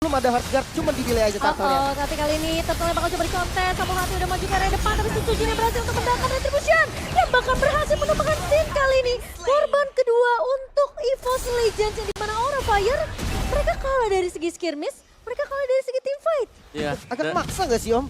belum ada hard guard, cuma di delay aja turtle-nya. Tapi kali ini turtle bakal coba dikontes. Sama hati udah maju ke area depan, tapi Sutsujin yang berhasil untuk mendapatkan retribution. Yang bahkan berhasil menumpahkan Sin kali ini. Korban kedua untuk EVOS Legends yang dimana Aura Fire, mereka kalah dari segi skirmish, mereka kalah dari segi team fight. Iya. Agak maksa gak sih Om?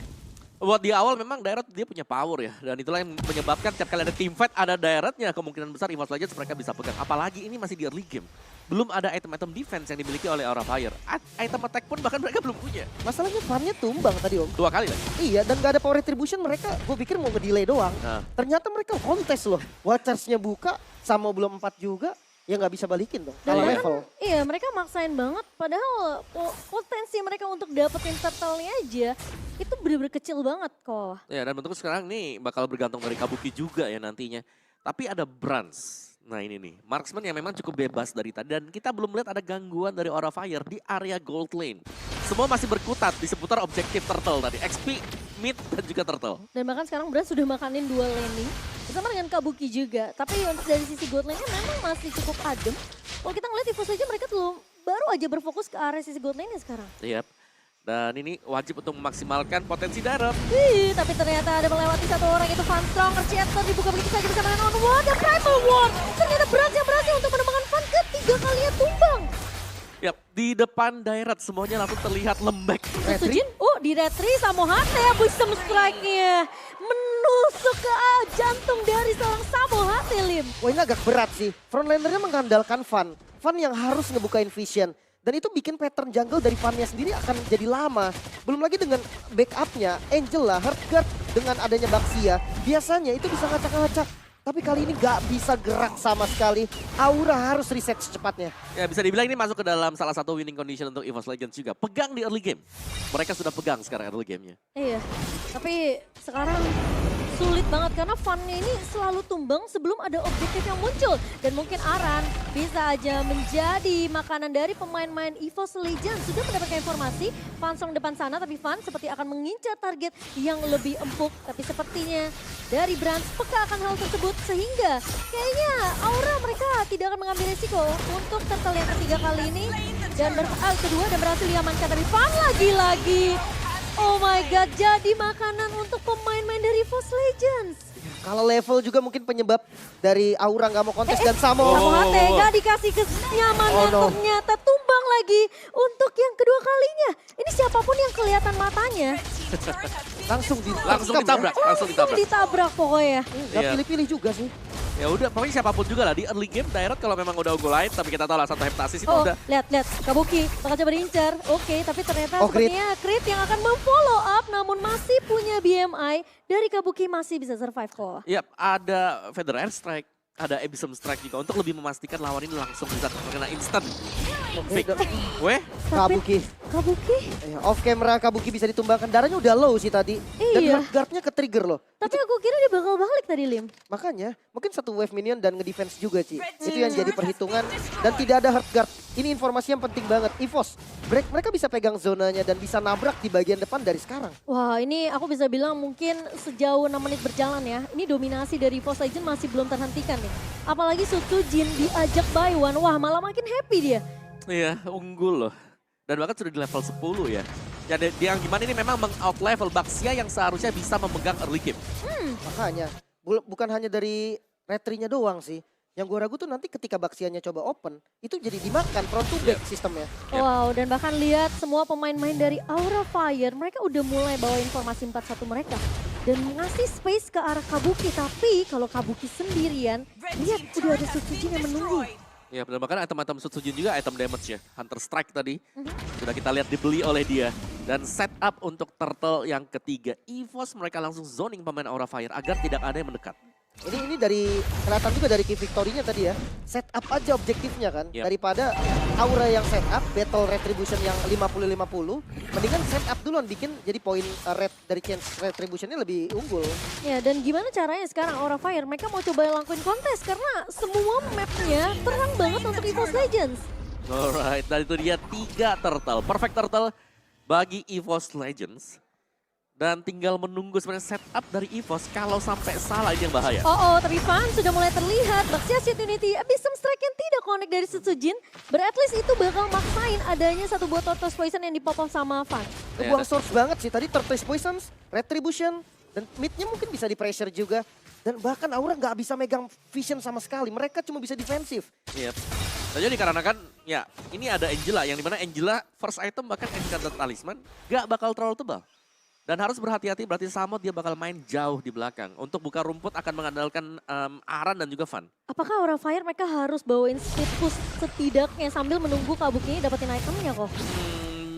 Buat di awal memang Direct dia punya power ya. Dan itulah yang menyebabkan tiap kali ada team fight, ada Directnya. Kemungkinan besar EVOS Legends mereka bisa pegang. Apalagi ini masih di early game. Belum ada item-item defense yang dimiliki oleh Aura Fire. Item attack pun bahkan mereka belum punya. Masalahnya farmnya tumbang tadi Om. 2 kali lagi. Iya, dan gak ada power retribution mereka, gue pikir mau nge-delay doang. Nah. Ternyata mereka kontes loh. Watchers-nya buka, sama belum 4 juga. Ya nggak bisa balikin dong, Dan kalau bahkan, level. iya mereka maksain banget, padahal potensi mereka untuk dapetin turtle-nya aja itu bener-bener kecil banget kok. Ya, dan bentuk sekarang nih bakal bergantung dari Kabuki juga ya nantinya. Tapi ada Brans. Nah ini nih, marksman yang memang cukup bebas dari tadi. Dan kita belum melihat ada gangguan dari Aura Fire di area gold lane. Semua masih berkutat di seputar objektif turtle tadi. XP, mid, dan juga turtle. Dan bahkan sekarang Brand sudah makanin 2 laning bersama dengan Kabuki juga. Tapi untuk dari sisi gold lane-nya memang masih cukup adem. Kalau kita ngeliat EVOS aja mereka baru aja berfokus ke area sisi gold lane-nya sekarang. Yap. Dan ini wajib untuk memaksimalkan potensi Direct. Tapi ternyata ada melewati satu orang, itu Van Strong. Archietor dibuka begitu saja bersama dengan On One dan Primal War. Ternyata Brand yang berhasil untuk menemukan Van ketiga kalinya tumbang. Yap, di depan Direct semuanya langsung terlihat lembek. Sutsujin, di retri Samohate ya wisdom strike-nya. Menusuk ke jantung dari seorang Samohate, Lim. Wah ini agak berat sih. Frontlanernya mengandalkan Van. Van yang harus ngebukain vision. Dan itu bikin pattern jungle dari Van-nya sendiri akan jadi lama. Belum lagi dengan backupnya, Angela, Heartguard dengan adanya Baxia. Biasanya itu bisa ngacak-ngacak. Tapi kali ini gak bisa gerak sama sekali. Aura harus reset secepatnya. Ya bisa dibilang ini masuk ke dalam salah satu winning condition untuk EVOS Legends juga. Pegang di early game. Mereka sudah pegang sekarang early gamenya. Iya, tapi sekarang sulit banget karena Van-nya ini selalu tumbang sebelum ada objektif yang muncul. Dan mungkin Aran bisa aja menjadi makanan dari pemain-pemain EVOS Legends. Sudah mendapatkan informasi, Van Strong depan sana, tapi Van seperti akan mengincar target yang lebih empuk. Tapi sepertinya dari Brand peka akan hal tersebut sehingga kayaknya Aura mereka tidak akan mengambil resiko untuk turtle yang ketiga kali ini. Dan kedua dan berhasil diamankan, tapi Van lagi-lagi. Oh my god, jadi makanan untuk pemain-pemain dari EVOS Legends. Kalau level juga mungkin penyebab dari Aura nggak mau kontes dan Samohate nggak dikasih kenyamanan, ternyata tumbang lagi untuk yang kedua kalinya. Ini siapapun yang kelihatan matanya. langsung ditabrak, langsung ditabrak pokoknya. Nggak Iya. pilih-pilih juga sih. Ya udah, pokoknya siapapun juga lah di early game Direct kalau memang udah unggul lain, tapi kita tahu lah satu heptasis itu udah. Lihat Kabuki bakal coba diincar. Oke, tapi ternyata crit. sepertinya Crit yang akan memfollow up, namun masih punya BMI dari Kabuki masih bisa survive kok. Yap, ada Feather Air Strike, ada Abyssal Strike juga untuk lebih memastikan lawan ini langsung bisa terkena instant. Weh, Kabuki. Off camera Kabuki bisa ditumbangkan. Darahnya udah low sih tadi. Dan Iya. guardnya ke trigger loh. Tapi aku kira dia bakal balik tadi, Lim. Makanya mungkin satu wave minion dan ngedefense juga Ci. Itu yang jadi perhitungan. Dan tidak ada hard guard. Ini informasi yang penting banget. EVOS, mereka bisa pegang zonanya dan bisa nabrak di bagian depan dari sekarang. Wah, ini aku bisa bilang mungkin sejauh 6 menit berjalan ya. Ini dominasi dari EVOS Legends masih belum terhentikan nih. Apalagi Sutsujin diajak by one. Wah, malah makin happy dia. iya unggul loh. Dan bahkan sudah di level 10 ya. Ya yang gimana ini memang meng-out level Baxia yang seharusnya bisa memegang early game. Makanya bukan hanya dari retrinya doang sih. Yang gue ragu tuh nanti ketika Baxianya coba open, itu jadi dimakan front to back sistemnya. Wow, dan bahkan lihat semua pemain-pemain dari Aura Fire, mereka udah mulai bawa informasi 4-1 mereka. Dan ngasih space ke arah Kabuki, tapi kalau Kabuki sendirian, lihat udah ada Sutsujin yang menunggu. Ya benar, bahkan item-item Sutsujin juga item damage ya. Hunter Strike tadi sudah kita lihat dibeli oleh dia. Dan setup untuk turtle yang ketiga. EVOS mereka langsung zoning pemain Aura Fire agar tidak ada yang mendekat. Ini dari kelihatan juga dari key victory-nya tadi ya. Set up aja objektifnya kan. Yep. Daripada Aura yang set up, battle retribution yang 50-50. Mendingan set up duluan bikin jadi poin red dari chance retributionnya lebih unggul. Ya, dan gimana caranya sekarang Aura Fire? Mereka mau coba lakuin kontes karena semua mapnya terang banget untuk EVOS Legends. Alright, dan itu dia 3 turtle. Perfect turtle bagi EVOS Legends. Dan tinggal menunggu sebenarnya setup dari EVOS. Kalau sampai salah ini yang bahaya. Tapi Fan sudah mulai terlihat. Baxia Seed Unity, Abyssum Strike yang tidak connect dari Setsujin. At least itu bakal maksain adanya satu buah Tortoise Poison yang dipop up sama Fan. Buang source banget sih. Tadi Tortoise Poisons, Retribution, dan midnya mungkin bisa di pressure juga. Dan bahkan Aura nggak bisa megang vision sama sekali. Mereka cuma bisa defensif. Yep. Nah, jadi dikarenakan ya ini ada Angela yang dimana Angela first item bahkan Enchanted Talisman gak bakal terlalu tebal. Dan harus berhati-hati berarti Samot dia bakal main jauh di belakang. Untuk buka rumput akan mengandalkan Aran dan juga Van. Apakah Aura Fire mereka harus bawain speed push setidaknya sambil menunggu Kabuki dapetin itemnya kok?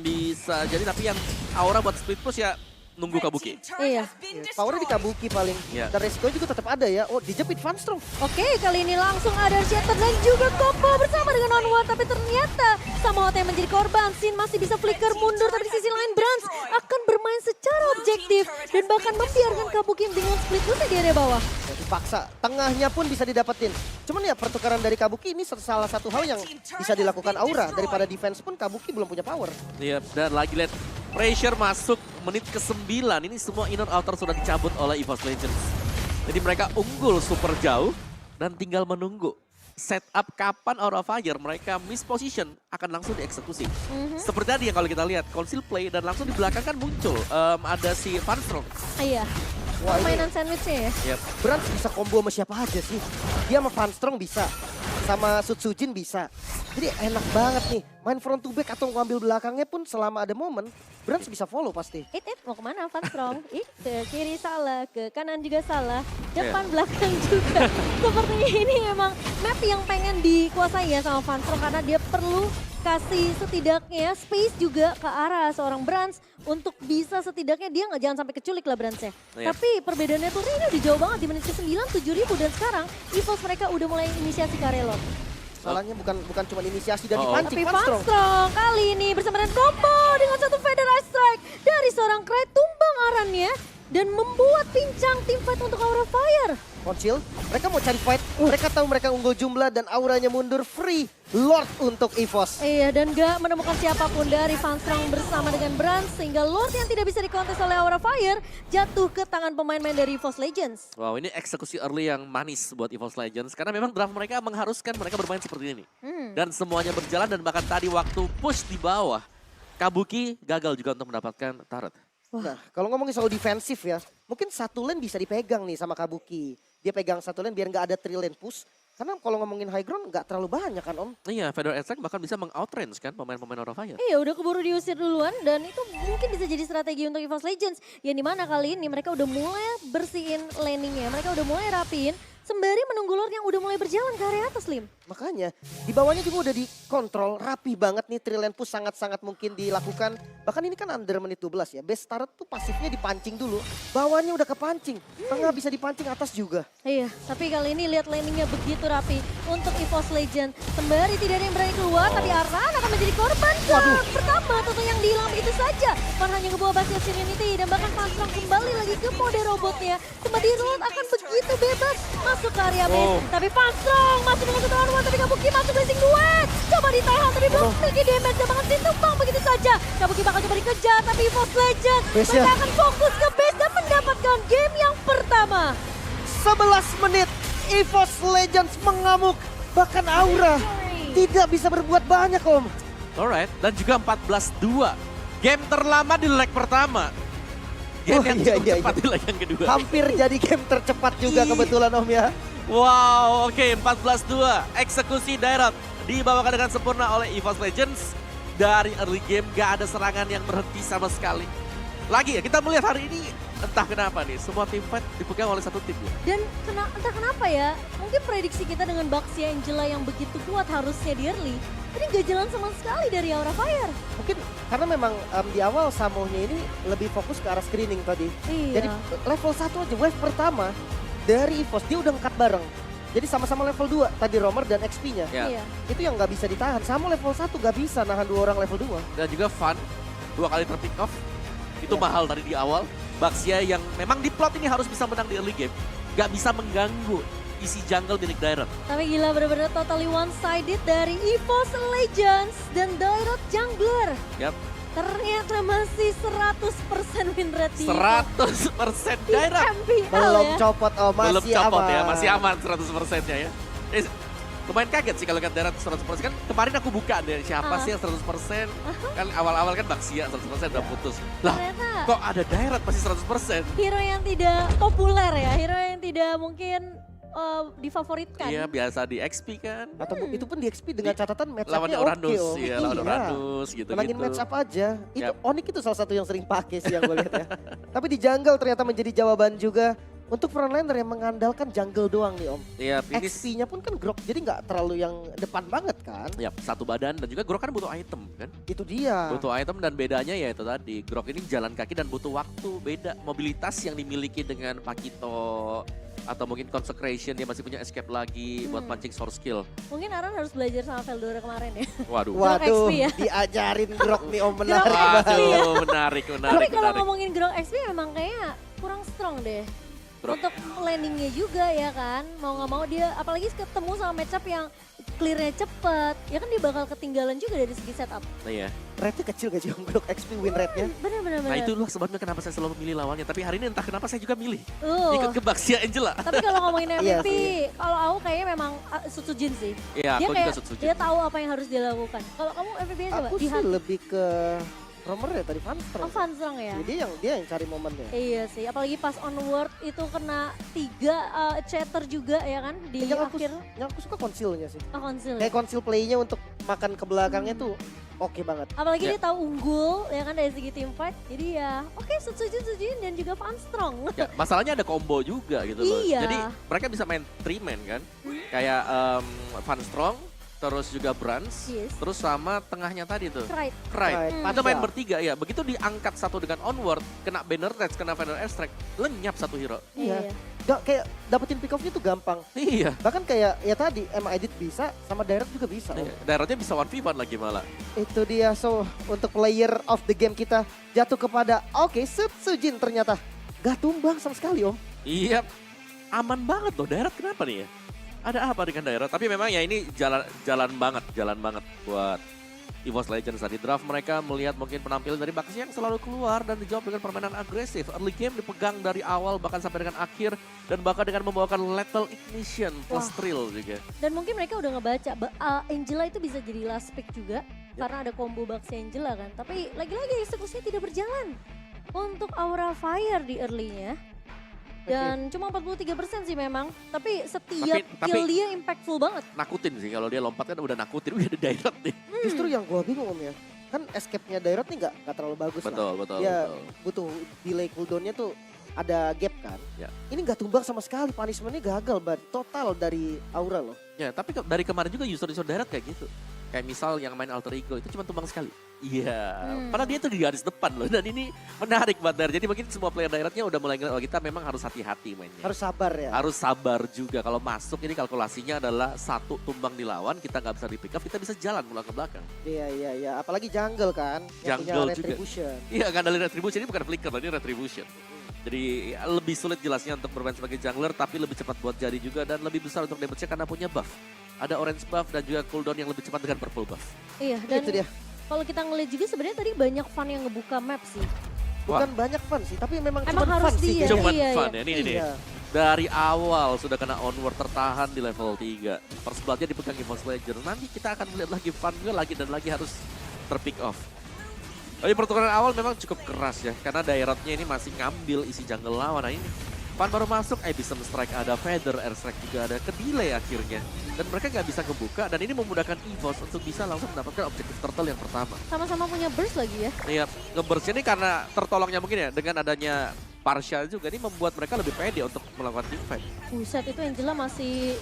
Bisa jadi tapi yang Aura buat speed push ya nunggu Kabuki. Iya. Powernya di Kabuki paling. Iya. Dan resiko juga tetap ada ya. Oh, dijepit Funstrong. Oke, kali ini langsung ada Shatter dan juga combo bersama dengan On One. Tapi ternyata Samot yang menjadi korban. Sin masih bisa flicker mundur, tapi di sisi lain Brans akan bermain secara objektif. Dan bahkan membiarkan Kabuki dengan split push di area bawah. Dipaksa, tengahnya pun bisa didapetin. Cuman ya pertukaran dari Kabuki ini salah satu hal yang bisa dilakukan Aura. Daripada defense pun Kabuki belum punya power. Iya, dan lagi lihat pressure masuk menit ke-9. Ini semua inner outer sudah dicabut oleh EVOS Legends. Jadi mereka unggul super jauh dan tinggal menunggu. Setup kapan Aura Fire mereka miss position akan langsung dieksekusi. Seperti tadi ya kalau kita lihat conceal play dan langsung di belakang kan muncul ada si Funstrong. Iya. Wah, ini Permainan sandwichnya ya. Yep. Brans bisa combo sama siapa aja sih. Dia sama Funstrong bisa. Sama Setsujin bisa. Jadi enak banget nih. Main front to back atau ngambil belakangnya pun selama ada momen. Brans bisa follow pasti. Mau kemana Van Strong? Ke kiri salah, ke kanan juga salah, depan belakang juga. Seperti ini emang map yang pengen dikuasai ya sama Van Strong karena dia perlu kasih setidaknya space juga ke arah seorang Brans untuk bisa setidaknya dia nggak jangan sampai keculik lah Bransnya. Iya. Tapi perbedaannya tuh ini udah jauh banget di menit ke-9 7.000 dan sekarang EVOS mereka udah mulai inisiasi Karelot. Salahnya bukan cuma inisiasi dan Oh. dipancing Tapi Funstrong. Funstrong kali ini bersama dengan combo dengan satu Feather Ice Strike dari seorang Krai tumbang arannya dan membuat pincang tim fight untuk Aura Fire. Conceal, mereka mau cari fight. Mereka tahu mereka unggul jumlah dan auranya mundur free. Lord untuk EVOS. Iya, dan gak menemukan siapapun dari Funstrong bersama dengan Brans sehingga Lord yang tidak bisa dikontes oleh Aura Fire jatuh ke tangan pemain-pemain dari EVOS Legends. Wow, ini eksekusi early yang manis buat EVOS Legends karena memang draft mereka mengharuskan mereka bermain seperti ini. Dan semuanya berjalan dan bahkan tadi waktu push di bawah, Kabuki gagal juga untuk mendapatkan turret. Nah, kalau ngomongin soal defensif ya, mungkin satu lane bisa dipegang nih sama Kabuki. Dia pegang satu lane biar nggak ada 3 lane push. Karena kalau ngomongin high ground nggak terlalu banyak kan Om. Iya, Feather Attack bahkan bisa meng-outrange kan pemain-pemain Aura Fire. Iya, udah keburu diusir duluan dan itu mungkin bisa jadi strategi untuk EVOS Legends. Yang dimana kali ini mereka udah mulai bersihin laningnya, mereka udah mulai rapiin. Sembari menunggu Lord yang udah mulai berjalan ke area atas, Lim. Makanya di bawahnya juga udah dikontrol rapi banget nih, 3 lane push sangat-sangat mungkin dilakukan. Bahkan ini kan under menit 12 ya, base turret tuh pasifnya dipancing dulu. Bawahnya udah kepancing, tengah bisa dipancing, atas juga. Iya, tapi kali ini lihat landingnya begitu rapi untuk EVOS Legends. Sembari tidak ada yang berani keluar, tapi Aran akan menjadi korban pertama tentu yang dihilang begitu saja. Pan hanya ngebawa Baxia Seed Unity dan bahkan Funstrong kembali lagi ke mode robotnya. Sembari Lord akan begitu bebas masuk ke area base. Tapi Funstrong masih dengan satu lawan, tapi Kabuki masuk blessing duet. Coba ditahan, tapi belum memiliki damage dan bahkan ditumbang begitu saja. Kabuki bakal coba dikejar, tapi EVOS Legends mereka akan fokus ke base dan mendapatkan game yang pertama. 11 menit, EVOS Legends mengamuk. Bahkan Aura tidak bisa berbuat banyak Om. Alright, dan juga 14-2. Game terlama di leg pertama. Game yang cukup cepat di leg yang kedua. Hampir jadi game tercepat juga kebetulan Om ya. Wow, oke 14-2. Eksekusi direct dibawakan dengan sempurna oleh EVOS Legends. Dari early game gak ada serangan yang berhenti sama sekali. Lagi ya, kita melihat hari ini entah kenapa nih, semua tim fight dipegang oleh satu tim ya. Dan entah kenapa ya, mungkin prediksi kita dengan Baxia Angela yang begitu kuat harusnya di early. Ini gak jalan sama sekali dari Aura Fire. Mungkin karena memang di awal Samohnya ini lebih fokus ke arah screening tadi. Iya. Jadi level 1 aja, wave pertama dari EVOS dia udah nge-cut bareng. Jadi sama-sama level 2 tadi Romer dan XP-nya. Ya. Iya. Itu yang nggak bisa ditahan. Sama level 1 nggak bisa nahan 2 orang level 2. Dan juga Fun, 2 kali terpick off. Itu mahal dari di awal. Baxia yang memang di plot ini harus bisa menang di early game. Gak bisa mengganggu isi jungle milik Dairon. Tapi gila bener-bener totally one-sided dari EVOS Legends dan Dairot Jungler. Yap. Ternyata masih 100% win rate di 100% di direct. MPL Belum ya. copot, oh masih Belum copot aman. ya, masih aman 100%-nya ya. Lumayan kaget sih kalau lihat direct 100%. Kan kemarin aku buka deh, siapa sih yang 100%. Kan awal-awal kan Baxia 100% udah putus. Lah, Ternyata kok ada direct masih 100%? hero yang tidak populer ya, hero yang tidak mungkin difavoritkan. Iya, biasa di XP kan. Atau itu pun di XP dengan catatan match Lawan up-nya oke, Uranus, Om. iya, lawan Uranus gitu-gitu. Menangin match up aja. Itu Yap. Onyx itu salah satu yang sering pakai sih yang gue lihat ya. Tapi di jungle ternyata menjadi jawaban juga untuk frontliner yang mengandalkan jungle doang nih Om. Iya, ini XP-nya pun kan Grok, jadi nggak terlalu yang depan banget kan. ya, satu badan dan juga Grok kan butuh item kan. Itu dia. Butuh item dan bedanya ya itu tadi. Grok ini jalan kaki dan butuh waktu. Beda mobilitas yang dimiliki dengan Pakito atau mungkin Consecration, dia masih punya escape lagi buat pancing source skill. Mungkin Aran harus belajar sama Veldora kemarin ya. Waduh. Waduh, XP ya. diajarin Grok nih Om, menarik Grok banget. Waduh, menarik, Tapi menarik, kalau menarik. ngomongin Grok XP memang kayaknya kurang strong deh. Grok. Untuk landingnya juga ya kan. Mau nggak mau dia apalagi ketemu sama matchup yang clearnya cepet. Ya kan dia bakal ketinggalan juga dari segi setup. Nah ya. Rate-nya kecil gak sih Om Grok XP win rate-nya? Bener-bener. Nah itulah sebabnya kenapa saya selalu memilih lawannya. Tapi hari ini entah kenapa saya juga milih. Uh. Ikut ke Baxia Angela. Tapi kalau ngomongin Iya MVP, sih. kalau aku kayaknya memang Sutsujin sih. Iya, Dia aku kayak juga setuju. dia tahu apa yang harus dia lakukan. Kalau kamu MVP-nya coba Aku di sih hati. lebih ke Romer ya tadi Vanstrong. Oh, Van Strong ya. Jadi dia yang cari momennya. Iya sih, apalagi pas onward itu kena 3 chatter juga ya kan di yang aku, akhir yang aku suka konsilnya sih. konsil. Kayak konsil play-nya untuk makan ke belakangnya tuh oke banget. Apalagi Ya. dia tahu unggul ya kan dari segi team fight. Jadi ya oke Sutsujin dan juga Van Strong. Ya, masalahnya ada combo juga gitu loh. Iya. Jadi mereka bisa main 3-man kan. Kayak Van Strong, terus juga Brans, Yes. terus sama tengahnya tadi tuh. Right. Right. Right, Itu main Pasha. bertiga ya. Begitu diangkat satu dengan onward, kena banner touch, kena banner extract, lenyap satu hero. Iya. Gak kayak dapetin pick off-nya tuh gampang. Iya. Bahkan kayak ya tadi emang edit bisa sama direct juga bisa. Om. Daerahnya bisa 1v1 lagi malah. Itu dia, so untuk player of the game kita jatuh kepada Sutsujin ternyata. Gak tumbang sama sekali Om. Iya. Aman banget loh. Daerah kenapa nih ya? Ada apa dengan daerah? Tapi memang ya ini jalan banget buat EVOS Legends. Tadi draft mereka melihat mungkin penampilan dari Baxia yang selalu keluar dan dijawab dengan permainan agresif. Early game dipegang dari awal bahkan sampai dengan akhir dan bahkan dengan membawakan lethal ignition plus Wah. thrill juga. Dan mungkin mereka udah ngebaca Angela itu bisa jadi last pick juga karena ada combo Baxi Angela kan. Tapi lagi-lagi eksekusinya tidak berjalan untuk Aura Fire di early-nya. Dan cuma 43% sih memang. Tapi setiap Tapi- kill dia impactful banget. Nakutin sih kalau dia lompat kan udah nakutin. Wih ada direct nih. Justru yang gua bingung Om ya. Kan escape-nya direct nih gak terlalu bagus lah. Betul. Ya butuh delay cooldown-nya tuh ada gap kan. Ya. Ini gak tumbang sama sekali, punishment-nya gagal banget. Total dari Aura loh. Ya, tapi dari kemarin juga user-user darat kayak gitu. Kayak misal yang main alter ego itu cuma tumbang sekali. Iya, padahal dia tuh di garis depan loh. Dan ini menarik banget. Jadi mungkin semua player daerahnya udah mulai ngeliat, oh kita memang harus hati-hati mainnya. Harus sabar ya. Harus sabar juga. Kalau masuk ini kalkulasinya adalah satu tumbang dilawan, kita nggak bisa di pick up, kita bisa jalan pulang ke belakang. Iya. Apalagi jungle kan. Yang Jungle punya juga. retribution. Iya, nggak ada retribution, ini bukan flicker, ini retribution. Jadi ya, lebih sulit jelasnya untuk bermain sebagai jungler, tapi lebih cepat buat jadi juga dan lebih besar untuk damage-nya karena punya buff. Ada orange buff dan juga cooldown yang lebih cepat dengan purple buff. Iya, dan Itu dia. kalau kita ngeliat juga sebenarnya tadi banyak fan yang ngebuka map sih. Bukan banyak fun sih, tapi memang Emang cuman harus fun sih. dia. kayaknya. Cuman iya, fun iya. ya, ini nih. Iya. Dari awal sudah kena onward tertahan di level 3. First blood-nya dipegang EVOS Legends. Nanti kita akan melihat lagi fun juga lagi dan lagi harus terpick off. Tapi pertukaran awal memang cukup keras ya. Karena daerahnya ini masih ngambil isi jungle lawan. Nah ini Fun baru masuk, Abyssal Strike ada, Feather Airstrike juga ada, kedelay akhirnya. Dan mereka nggak bisa kebuka dan ini memudahkan EVOS untuk bisa langsung mendapatkan objektif turtle yang pertama. Sama-sama punya burst lagi ya. Iya, nge-burst ini karena tertolongnya mungkin ya dengan adanya Partial juga ini membuat mereka lebih pede untuk melakukan team fight. Buset, itu Angela masih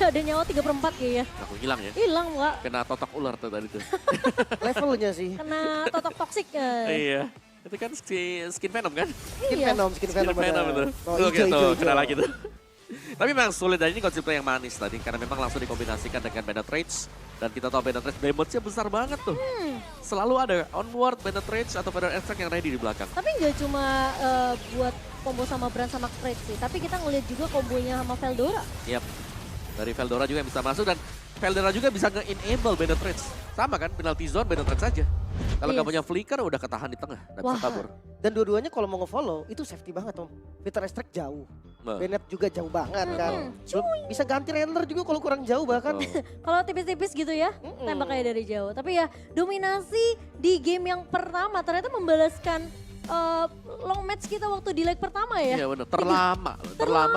ada nyawa 3/4 kayaknya. Aku hilang ya. Hilang, Wak. Kena totok ular tuh tadi tuh. Levelnya sih. Kena totok toksik. Iya. Itu kan skin Venom kan? Skin Iya. Venom, skin Venom. Venom benar. betul. Oh, Tuh, hijau, tuh, hijau, kena hijau. lagi tuh. Tapi memang sulit dan ini konsepnya yang manis tadi karena memang langsung dikombinasikan dengan Penetrate dan kita tahu Penetrate damage-nya besar banget tuh. Selalu ada onward Penetrate atau Feather Airstrike yang ready di belakang. Tapi nggak cuma buat combo sama Brand sama Krayt sih, tapi kita ngeliat juga kombonya sama Veldora. Yap. Dari Veldora juga yang bisa masuk dan Veldora juga bisa nge-enable Penetrate. Sama kan penalty zone Penetrate saja. Kalau nggak Yes. punya flicker udah ketahan di tengah, nggak bisa Wah. kabur. Dan dua-duanya kalau mau nge-follow itu safety banget Om. Peter Extract jauh, Nah, Bennett juga jauh banget kan. Mm-mm. Belum bisa ganti Randler juga kalau kurang jauh bahkan. betul. Kalau tipis-tipis gitu ya, tembak kayak dari jauh. Tapi ya dominasi di game yang pertama ternyata membalaskan long match kita waktu di leg pertama ya. Iya benar, terlama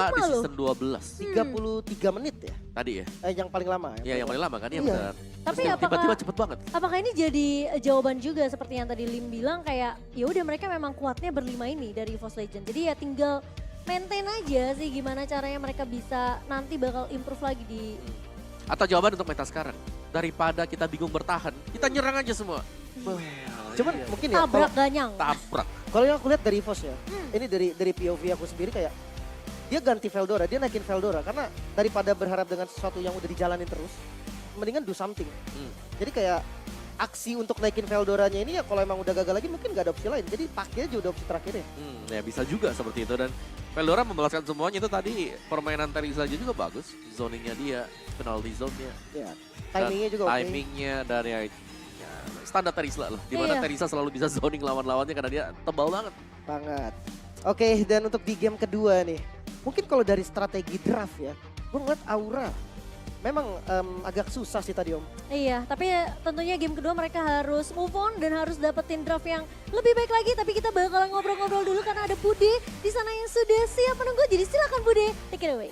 di loh. season 12 33 menit ya, tadi ya. yang paling lama ya. Iya yang paling lama kan, iya Iya. benar. Tapi Terus apakah- tiba-tiba cepet banget. Apakah ini jadi jawaban juga seperti yang tadi Lim bilang kayak ya udah mereka memang kuatnya berlima ini dari EVOS Legend. Jadi ya tinggal maintain aja sih gimana caranya mereka bisa nanti bakal improve lagi di Atau jawaban untuk meta sekarang, daripada kita bingung bertahan, kita nyerang aja semua. Cuman Iya. mungkin ya tabrak ganyang. Tabrak. kalau yang aku lihat dari EVOS ya, ini dari POV aku sendiri kayak dia ganti Veldora, dia naikin Veldora karena daripada berharap dengan sesuatu yang udah dijalanin terus, mendingan do something. Jadi kayak aksi untuk naikin Veldoranya ini ya kalau emang udah gagal lagi mungkin gak ada opsi lain. Jadi pakai aja udah opsi terakhirnya. Ya bisa juga seperti itu, dan Veldora membalaskan semuanya. Itu tadi permainan Terizla juga bagus, zoningnya dia, penalty zone-nya, Ya, timingnya juga oke. timingnya dan ya standar Terizla lah. Dimana Iya. Terizla selalu bisa zoning lawan-lawannya karena dia tebal banget. Banget. Oke, dan untuk di game kedua nih. Mungkin kalau dari strategi draft ya, gue ngeliat Aura. Memang agak susah sih tadi Om. Iya, tapi tentunya game kedua mereka harus move on dan harus dapetin draft yang lebih baik lagi. Tapi kita bakalan ngobrol-ngobrol dulu karena ada Bude di sana yang sudah siap menunggu. Jadi silakan Bude, take it away.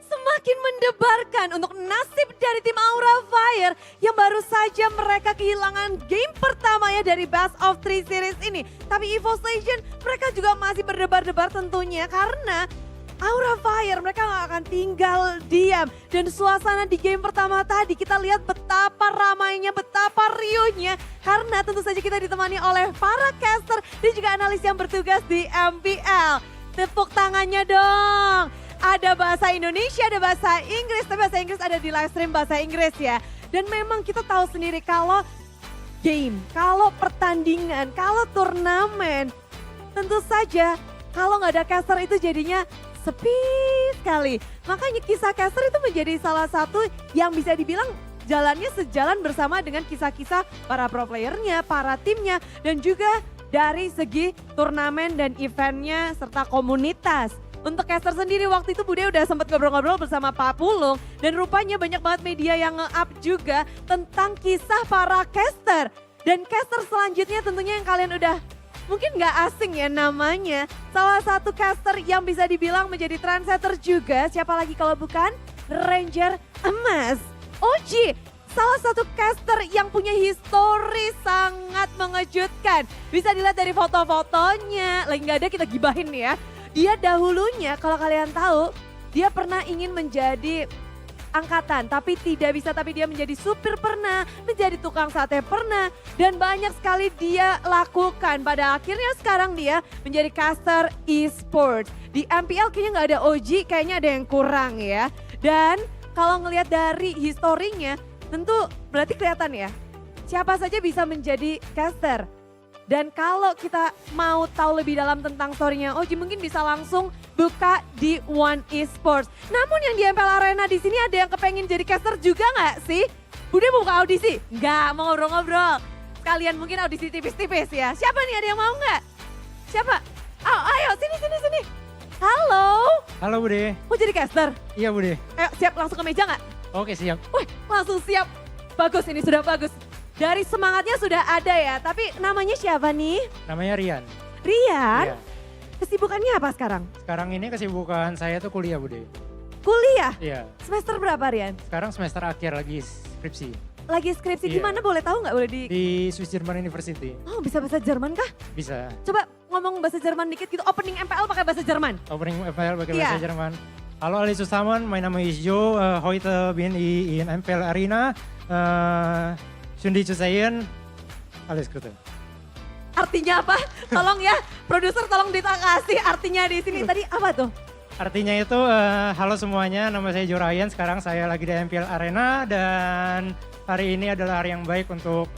Semakin mendebarkan untuk nasib dari tim Aura Fire yang baru saja mereka kehilangan game pertamanya dari Best of 3 series ini. Tapi EVOS Legend mereka juga masih berdebar-debar tentunya karena Aura Fire mereka gak akan tinggal diam. Dan suasana di game pertama tadi kita lihat betapa ramainya, betapa riuhnya. Karena tentu saja kita ditemani oleh para caster dan juga analis yang bertugas di MPL. Tepuk tangannya dong. Ada bahasa Indonesia, ada bahasa Inggris, tapi bahasa Inggris ada di live stream bahasa Inggris ya. Dan memang kita tahu sendiri kalau game, kalau pertandingan, kalau turnamen, tentu saja kalau nggak ada caster itu jadinya sepi sekali. Makanya kisah caster itu menjadi salah satu yang bisa dibilang jalannya sejalan bersama dengan kisah-kisah para pro playernya, para timnya, dan juga dari segi turnamen dan eventnya serta komunitas. Untuk caster sendiri waktu itu Bude udah sempat ngobrol-ngobrol bersama Pak Pulung dan rupanya banyak banget media yang nge-up juga tentang kisah para caster. Dan caster selanjutnya tentunya yang kalian udah mungkin nggak asing ya namanya. Salah satu caster yang bisa dibilang menjadi trendsetter juga, siapa lagi kalau bukan Ranger Emas. Oji, salah satu caster yang punya histori sangat mengejutkan. Bisa dilihat dari foto-fotonya, lagi nggak ada kita gibahin ya. Dia dahulunya kalau kalian tahu, dia pernah ingin menjadi angkatan tapi tidak bisa, tapi dia menjadi supir pernah, menjadi tukang sate pernah, dan banyak sekali dia lakukan. Pada akhirnya sekarang dia menjadi caster e-sports. Di MPL kayaknya nggak ada OG, kayaknya ada yang kurang ya. Dan kalau ngelihat dari historinya, tentu berarti kelihatan ya, siapa saja bisa menjadi caster. Dan kalau kita mau tahu lebih dalam tentang story-nya Oji, mungkin bisa langsung buka di One Esports. Namun yang di MPL Arena di sini ada yang kepengen jadi caster juga nggak sih? Bude mau buka audisi? Nggak, mau ngobrol-ngobrol. Sekalian mungkin audisi tipis-tipis ya. Siapa nih, ada yang mau nggak? Siapa? Oh, ayo sini. Halo, Halo Bude, mau jadi caster? iya Bude. Ayo siap langsung ke meja nggak? Oke siap. Wih, langsung siap. Bagus, ini sudah bagus. Dari semangatnya sudah ada ya, tapi namanya siapa nih? Namanya Rian. Rian, Iya. kesibukannya apa sekarang? Sekarang ini kesibukan saya tuh kuliah Bude. Kuliah, Iya. semester berapa Rian? Sekarang semester akhir lagi skripsi Lagi skripsi di Iya. mana boleh tahu nggak? Boleh di... di Swiss German University. Oh bisa bahasa Jerman kah? Bisa. Coba ngomong bahasa Jerman dikit gitu, opening MPL pakai bahasa Jerman. Opening FPL pakai Iya. bahasa Jerman. Hallo alle zusammen, mein Name ist Joe. Heute bin ich in MPL Arena. Schön dich zu sehen. Alles Gute. Artinya apa? Tolong ya, produser tolong dikasih artinya di sini. Tadi apa tuh? Artinya itu halo semuanya, nama saya Joe Ryan. Sekarang saya lagi di MPL Arena dan hari ini adalah hari yang baik untuk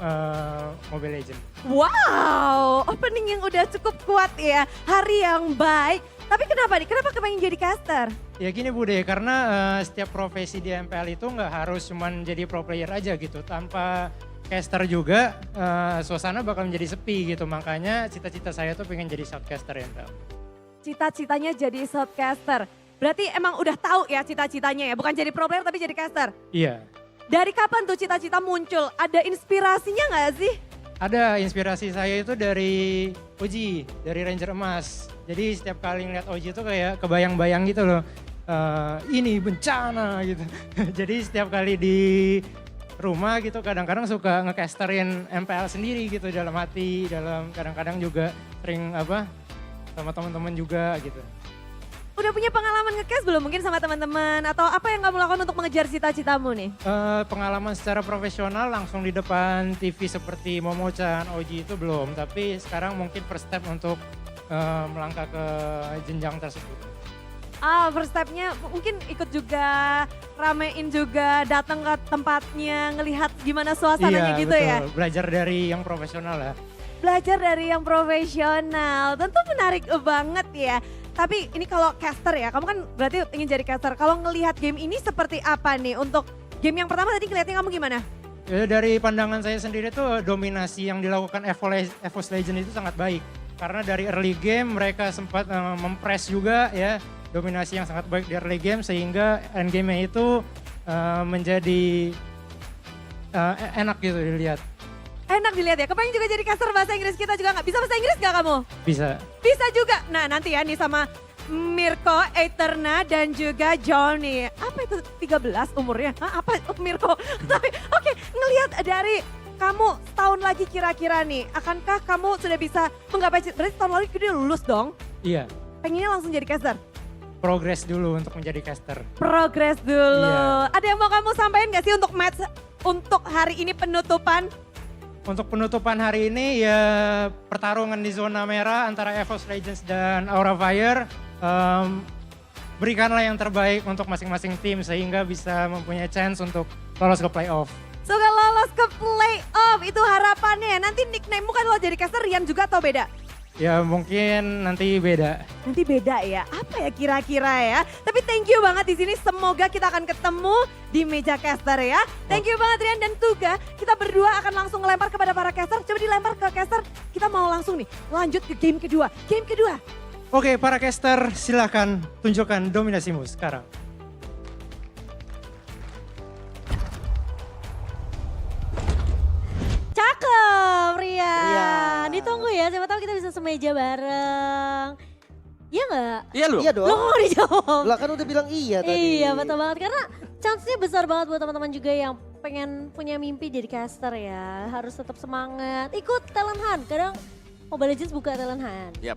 Mobile Legends. Wow, opening yang udah cukup kuat ya. Hari yang baik. Tapi kenapa nih? Kenapa kepengen jadi caster? Ya gini Bude, karena setiap profesi di MPL itu nggak harus cuman jadi pro player aja gitu. Tanpa caster juga suasana bakal menjadi sepi gitu. Makanya cita-cita saya tuh pengen jadi shoutcaster MPL. Cita-citanya jadi shoutcaster. Berarti emang udah tahu ya cita-citanya ya, bukan jadi pro player tapi jadi caster. Iya. Dari kapan tuh cita-cita muncul? Ada inspirasinya nggak sih? Ada inspirasi saya itu dari Oji, dari Ranger Emas. Jadi setiap kali ngeliat Oji itu kayak kebayang-bayang gitu loh. Ini bencana gitu. Jadi setiap kali di rumah gitu kadang-kadang suka ngecasterin MPL sendiri gitu dalam hati, kadang-kadang juga sering sama teman-teman juga gitu. Udah punya pengalaman nge-cast belum mungkin sama teman-teman? Atau apa yang kamu lakukan untuk mengejar cita-citamu nih? Pengalaman secara profesional langsung di depan TV seperti Momo-chan, Oji itu belum. Tapi sekarang mungkin first step untuk melangkah ke jenjang tersebut. First stepnya mungkin ikut juga, ramein juga, datang ke tempatnya, ngelihat gimana suasananya gitu betul. ya? Belajar dari yang profesional lah. Belajar dari yang profesional, tentu menarik banget ya. Tapi ini kalau caster ya, kamu kan berarti ingin jadi caster. Kalau ngelihat game ini seperti apa nih? Untuk game yang pertama tadi ngeliatnya kamu gimana? Ya, dari pandangan saya sendiri tuh dominasi yang dilakukan EVOS Legends itu sangat baik. Karena dari early game mereka sempat mempress juga ya. Dominasi yang sangat baik di early game sehingga end game-nya itu menjadi enak gitu dilihat. Enak dilihat ya, kepengen juga jadi caster bahasa Inggris kita juga nggak? Bisa bahasa Inggris nggak kamu? Bisa. Bisa juga. Nah nanti ya nih sama Mirko, Eterna dan juga Johnny. Apa itu 13 umurnya? Hah, apa Mirko? Tapi oke, ngelihat dari kamu tahun lagi kira-kira nih, akankah kamu sudah bisa menggapai, berarti tahun lagi dia lulus dong? Iya. Pengennya langsung jadi caster? Progres dulu untuk menjadi caster. Progres dulu. Iya. Ada yang mau kamu sampaikan gak sih untuk match untuk hari ini penutupan? Untuk penutupan hari ini ya pertarungan di zona merah antara EVOS Legends dan Aura Fire. Berikanlah yang terbaik untuk masing-masing tim sehingga bisa mempunyai chance untuk lolos ke playoff. Suka lolos ke playoff, itu harapannya. Nanti nickname-mu kan lo jadi caster Rian juga atau beda? Ya mungkin nanti beda. Nanti beda ya, apa ya kira-kira ya. Tapi thank you banget di sini, semoga kita akan ketemu di meja caster ya. Thank you banget Rian dan Tuga, kita berdua akan langsung ngelempar kepada para caster. Coba dilempar ke caster, kita mau langsung nih lanjut ke game kedua. Game kedua. Oke para caster silahkan tunjukkan dominasimu sekarang. Cakep Rian. Rian. Ditunggu ya, siapa tahu kita bisa semeja bareng. Iya nggak? Iya loh. Iya dong. Lo kok dijawab? Lah kan udah bilang iya tadi. Iya betul banget, karena chance-nya besar banget buat teman-teman juga yang pengen punya mimpi jadi caster ya. Harus tetap semangat, ikut talent hunt. Kadang Mobile Legends buka talent hunt. Yap.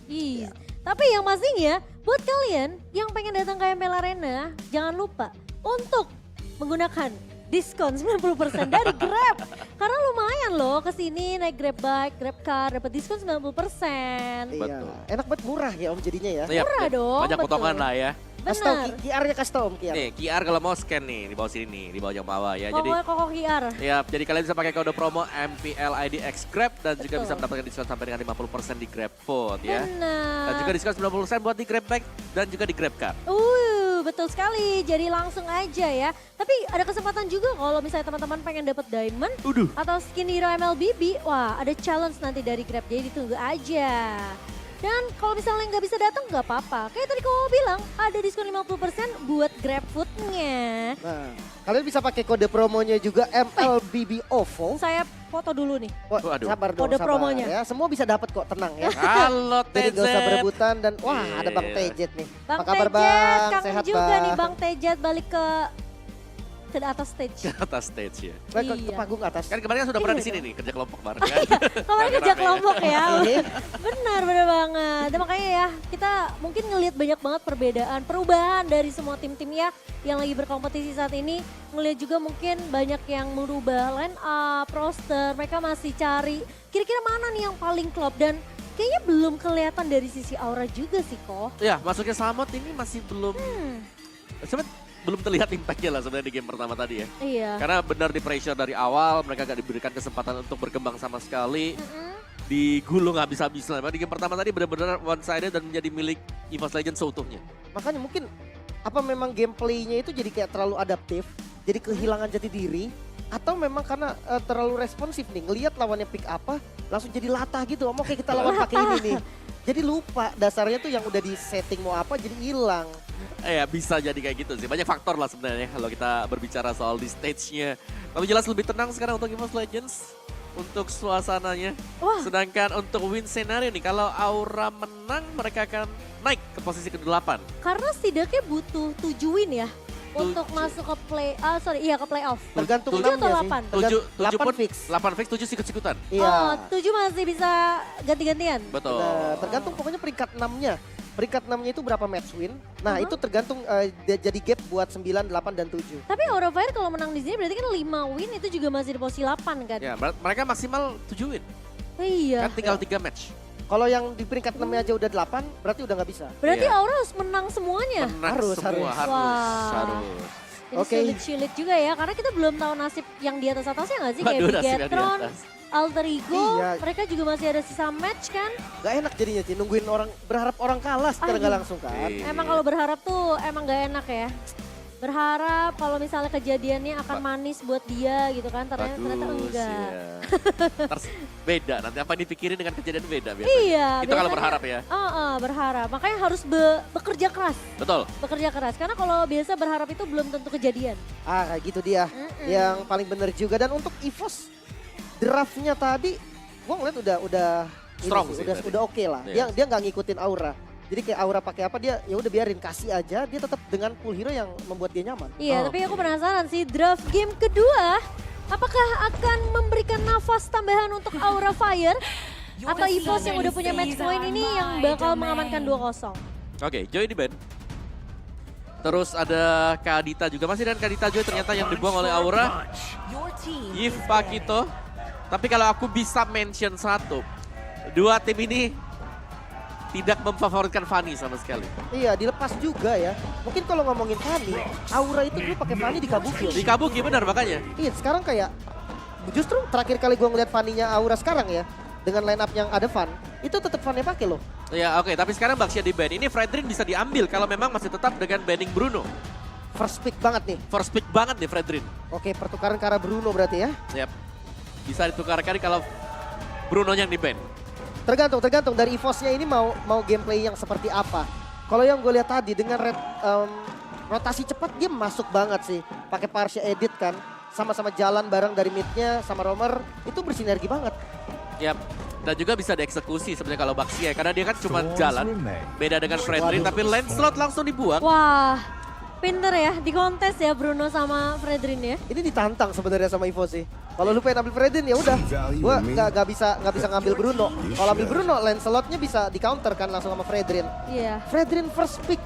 Iya. Tapi yang pastinya buat kalian yang pengen datang ke MPL Arena, jangan lupa untuk menggunakan diskon 90% dari Grab. Karena lumayan loh kesini naik Grab Bike, Grab Car, dapat diskon 90%. Iya. Betul. Enak banget, murah ya Om jadinya ya. Yap, Murah yap. dong, Banyak betul. potongan lah ya. Kasih tau Benar. QR-nya, kasih tau Om QR. Nih QR kalau mau scan nih di bawah sini nih, di bawah yang bawah ya. Jadi Koko QR. ya, jadi kalian bisa pakai kode promo MPL IDX Grab dan juga Betul. bisa mendapatkan diskon sampai dengan 50% di Grab Food ya. Benar. Dan juga diskon 90% buat di Grab Bike dan juga di Grab Car. Betul sekali. Jadi langsung aja ya. Tapi ada kesempatan juga kalau misalnya teman-teman pengen dapat diamond atau skin hero MLBB, wah ada challenge nanti dari Grab. Jadi ditunggu aja. Dan kalau misalnya nggak bisa datang nggak apa-apa. Kayak tadi kamu bilang ada diskon 50% buat Grab Food-nya. Nah, kalian bisa pakai kode promonya juga MLBB OVO. Saya foto dulu nih. Wah, Waduh. sabar dong, Kode sabar promonya. ya. Semua bisa dapat kok, tenang ya. Halo Jadi TZ. gak usah berebutan dan wah ada Bang Iya. Tejet nih. Bang Apa kabar Tejet, Bang? kangen Sehat juga Bang? nih Bang Tejet balik ke atas stage. Atas stage ya. Bang, ke Iya. panggung atas. Kan kemarin kan sudah pernah di sini nih kerja kelompok bareng kan. Kemarin kerja Rame-rame. kelompok ya. Ini Benar banget. Dan makanya ya kita mungkin ngelihat banyak banget perubahan dari semua tim-tim ya yang lagi berkompetisi saat ini. Ngelihat juga mungkin banyak yang merubah line up, roster. Mereka masih cari kira-kira mana nih yang paling klop dan kayaknya belum kelihatan dari sisi aura juga sih kok. Ya masuknya Samot ini masih belum. Sebenarnya belum terlihat impact-nya lah sebenarnya di game pertama tadi ya. Iya. Karena benar di pressure dari awal, mereka gak diberikan kesempatan untuk berkembang sama sekali. digulung habis-habisan. Di game pertama tadi benar-benar one-sided dan menjadi milik EVOS Legends seutuhnya. Makanya mungkin apa memang gameplaynya itu jadi kayak terlalu adaptif, jadi kehilangan jati diri, atau memang karena terlalu responsif nih, ngelihat lawannya pick apa, langsung jadi latah gitu. Oke kita lawan pakai ini nih. Jadi lupa dasarnya tuh yang udah di setting mau apa jadi hilang. Ya bisa jadi kayak gitu sih. Banyak faktor lah sebenarnya kalau kita berbicara soal di stage-nya. Tapi jelas lebih tenang sekarang untuk EVOS Legends. Untuk suasananya. Wah. Sedangkan untuk win scenario nih, kalau Aura menang mereka akan naik ke posisi ke-8. Karena setidaknya butuh 7 win ya. Untuk 7. masuk ke ke playoff. Tergantung 7 atau enamnya 8? sih. 7 pun fix. 8 fix, 7 sikut-sikutan. Iya. Oh, 7 masih bisa ganti-gantian. Betul. Nah, tergantung pokoknya peringkat 6-nya. Peringkat 6-nya itu berapa match win. Nah, itu tergantung jadi gap buat 9, 8, dan 7. Tapi Aura Fire kalau menang di sini berarti kan 5 win itu juga masih di posisi 8 kan? Ya, mereka maksimal 7 win. Iya. Kan tinggal 3 match. Kalau yang di peringkat 6-nya aja udah 8, berarti udah nggak bisa. Berarti Iya. Aura harus menang semuanya. Menang Harus, semua, harus. Wah. harus. Jadi Oke. sulit-sulit juga ya, karena kita belum tahu nasib yang di atas-atasnya nggak sih? Kayak Waduh, nasib yang di Bigetron, atas. Alter Ego, Iya. mereka juga masih ada sisa match kan? Gak enak jadinya sih, nungguin orang, berharap orang kalah secara nggak Aduh. langsung kan. Iya. Emang kalau berharap tuh emang nggak enak ya. Berharap kalau misalnya kejadiannya akan manis buat dia gitu kan, ternyata enggak. Iya. Terus beda, nanti apa yang dipikirin dengan kejadian beda biasanya. Iya. Itu kalau biasanya- berharap ya. Berharap. Makanya harus bekerja keras. Betul. Bekerja keras. Karena kalau biasa berharap itu belum tentu kejadian. Kayak gitu dia. Yang paling bener juga. Dan untuk EVOS, draftnya tadi, gue ngeliat udah Strong ini sih tadi. udah oke lah. Iya. Dia nggak ngikutin Aura. Jadi kayak Aura pakai apa dia ya udah biarin kasih aja. Dia tetap dengan pool hero yang membuat dia nyaman. Iya, Oh, tapi aku penasaran sih draft game kedua apakah akan memberikan nafas tambahan untuk Aura Fire atau EVOS yang udah punya match point ini yang bakal mengamankan 2-0. Oke, Joy di band. Terus ada Kadita juga. Masih dengan Kadita Joy ternyata yang dibuang oleh Aura. Yves Pakito. Tapi kalau aku bisa mention satu. Dua tim ini tidak memfavoritkan Fanny sama sekali. Iya dilepas juga ya. Mungkin kalau ngomongin Fanny, Aura itu dulu pakai Fanny di Kabuki. Di Kabuki benar makanya. Iya sekarang kayak justru terakhir kali gue ngeliat Fanny-nya Aura sekarang ya. Dengan line up yang ada Fan, itu tetap Fan-nya pakai loh. Ya oke, tapi sekarang Baxia di ban. Ini Fredrin bisa diambil kalau memang masih tetap dengan banning Bruno. First pick banget nih. First pick banget nih Fredrin. Oke pertukaran ke arah Bruno berarti ya. Yap. Bisa ditukarkan kalau Bruno yang di ban. Tergantung dari EVOS-nya ini mau gameplay yang seperti apa. Kalau yang gue lihat tadi dengan rotasi cepat dia masuk banget sih. Pakai Parsha Edit kan. Sama-sama jalan bareng dari mid-nya sama Romer. Itu bersinergi banget. Yap. Dan juga bisa dieksekusi sebenarnya kalau Baxia. Karena dia kan cuma jalan. Beda dengan Fredrin. Waduh. Tapi Lancelot langsung dibuang. Wah, pinter ya di kontes ya Bruno sama Fredrin ya. Ini ditantang sebenarnya sama EVOS sih. Kalau lu pengen ambil Fredin ya udah. Gua nggak bisa ngambil Bruno. Kalau ambil Bruno, Lancelotnya bisa di counter kan langsung sama Fredrin. Iya. Fredrin first pick.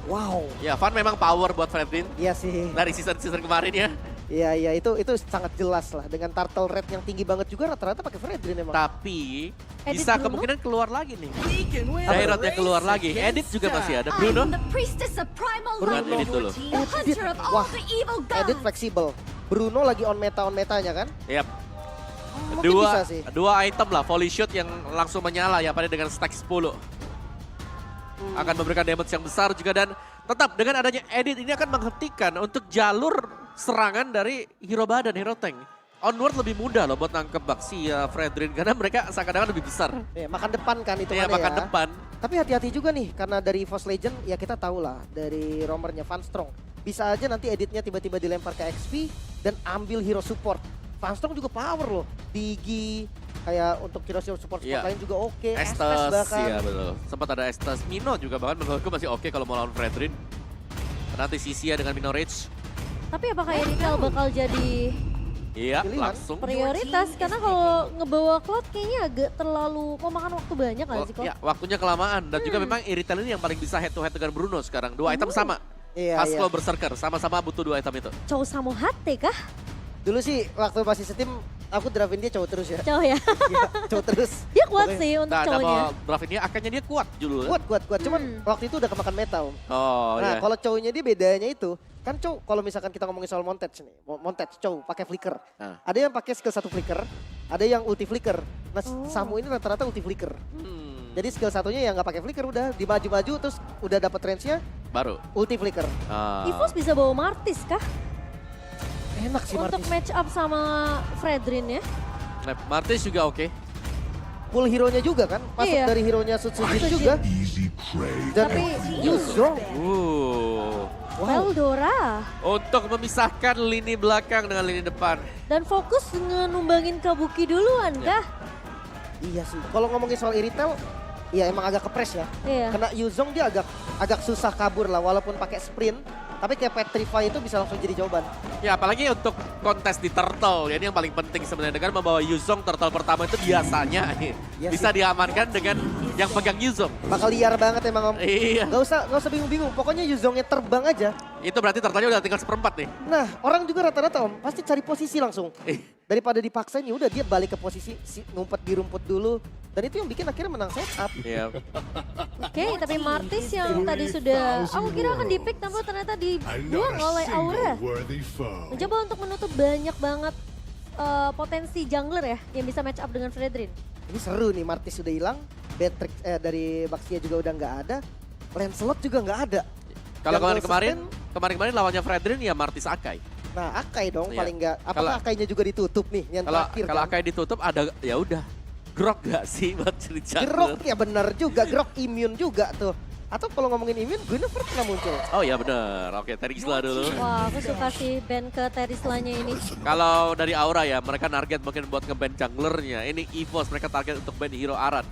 Wow. Ya, Van memang power buat Fredrin. Iya sih. Dari season kemarin ya. Iya itu sangat jelas lah. Dengan turtle rate yang tinggi banget juga rata-rata pakai Fredrin emang. Tapi Edit bisa Bruno? kemungkinan keluar lagi nih. Daerahnya keluar lagi. Edit juga masih ada. Bruno. Bruno. Edit dulu. Edit. Wah, Edit fleksibel. Bruno lagi on metanya kan? Yap. Mungkin bisa sih. Dua item lah, volley shot yang langsung menyala ya pada dengan stack 10. Akan memberikan damage yang besar juga dan tetap dengan adanya edit ini akan menghentikan untuk jalur serangan dari hero badan, hero tank. Onward lebih mudah loh buat nangkep Baxia, Fredrin karena mereka seakan-akan lebih besar. Ya, makan depan kan itu Iya, makan depan. Tapi hati-hati juga nih karena dari EVOS Legend ya kita tahu lah dari romernya Van Strong. Bisa aja nanti editnya tiba-tiba dilempar ke XP dan ambil hero support. Van Strong juga power loh. Digi, kayak untuk hero support Iya. lain juga oke. Estes, bahkan. iya betul. Sempat ada Estes. Mino juga bahkan menurutku masih oke kalau mau lawan Fredrin. Nanti Sisia dengan Mino Rage. Tapi apakah Eritel bakal jadi Iya, Pilihan. langsung. prioritas? Karena kalau ngebawa Cloud kayaknya agak terlalu memakan waktu banyak nggak sih Cloud? Ya, waktunya kelamaan. Dan juga memang Iritel ini yang paling bisa head to head dengan Bruno sekarang. Dua item sama. Iya, Haslo iya. Berserker, sama-sama butuh dua item itu. Chow Samo Hate kah? Dulu sih waktu masih setim aku draftin dia cowok terus ya. Chow ya. Iya, cowok terus. Dia kuat Pokoknya sih untuk Nah, cowoknya. nama draft ini akannya dia kuat dulu. ya. Kuat. Cuman waktu itu udah kemakan meta om. Oh Nah iya. kalau cowoknya dia bedanya itu. Kan cow kalau misalkan kita ngomongin soal montage nih. Montage cow pakai flicker. Nah. Ada yang pakai skill 1 flicker. ada yang ulti flicker. Nah, Samu ini rata-rata ulti flicker. Jadi skill satunya yang nggak pakai flicker, udah dimaju-maju terus udah dapet range-nya Baru. ulti flicker. EVOS bisa bawa Martis kah? Enak sih Untuk Martis. match up sama Fredrin ya. Martis juga oke. Full hero-nya juga kan, masuk Iya. dari hero-nya Sutsujin Sutsujin. juga. Dan Tapi- Yuzong. Wow. Veldora. Untuk memisahkan lini belakang dengan lini depan. Dan fokus numbangin Kabuki duluan kah? Iya sih, kalau ngomongin soal Iritel, ya emang agak kepres ya. Iya. Kena Yuzong dia agak susah kabur lah, walaupun pakai sprint. Tapi kayak Petrify itu bisa langsung jadi jawaban. Ya apalagi untuk kontes di Turtle, ya ini yang paling penting sebenarnya. Dengan membawa Yuzong Turtle pertama itu biasanya Iya bisa sih. diamankan dengan yang pegang Yuzong. Bakal liar banget emang Om. Iya, Gak usah bingung-bingung, pokoknya Yuzongnya terbang aja. itu berarti Turtle-nya udah tinggal 1/4 nih. Nah, orang juga rata-rata Om, pasti cari posisi langsung. Eh, Daripada dipaksain, ya udah dia balik ke posisi, ngumpet di rumput dulu. Dan itu yang bikin akhirnya menang setup. Iya. Oke, tapi Martis yang tadi sudah aku kira akan di-pick tapi ternyata dibuang oleh Aura. Mencoba untuk menutup banyak banget potensi jungler ya yang bisa match up dengan Fredrin. Ini seru nih, Martis sudah hilang, Beatrix dari Baxia juga udah nggak ada, Lancelot juga nggak ada. Kalau Jungle kemarin lawannya Fredrin ya Martis Akai. Nah, Akai dong Iya. paling nggak. Apakah Kalau- Akainya juga ditutup nih yang terakhir Kalau kan? Akai ditutup ada ya udah. Grok gak sih buat jadi jungler? Grok ya benar juga, Grok immune juga tuh. Atau kalau ngomongin immune, Guinevere pernah muncul. Oh iya bener, oke Terisla dulu. Wah, aku suka sih band ke Terisla-nya ini. Kalau dari Aura ya, mereka target mungkin buat nge-ban junglernya. Ini EVOS, mereka target untuk ban hero Aran.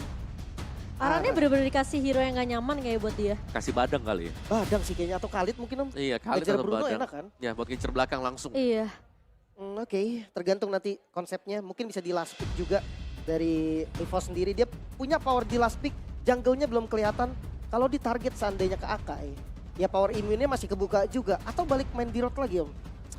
Arannya bener-bener dikasih hero yang gak nyaman kayak buat dia. Kasih badang kali ya. Badang sih kayaknya, atau Khalid mungkin Om. Iya, kali Ngejar atau Bruno badang. enak kan? Ya, buat ngincer belakang langsung. Iya. Oke, tergantung nanti konsepnya. Mungkin bisa di last pick juga dari EVOS sendiri. Dia punya power di last pick, jungle-nya belum kelihatan. Kalau di target seandainya ke Akai, ya power immune-nya masih kebuka juga. Atau balik main di road lagi Om,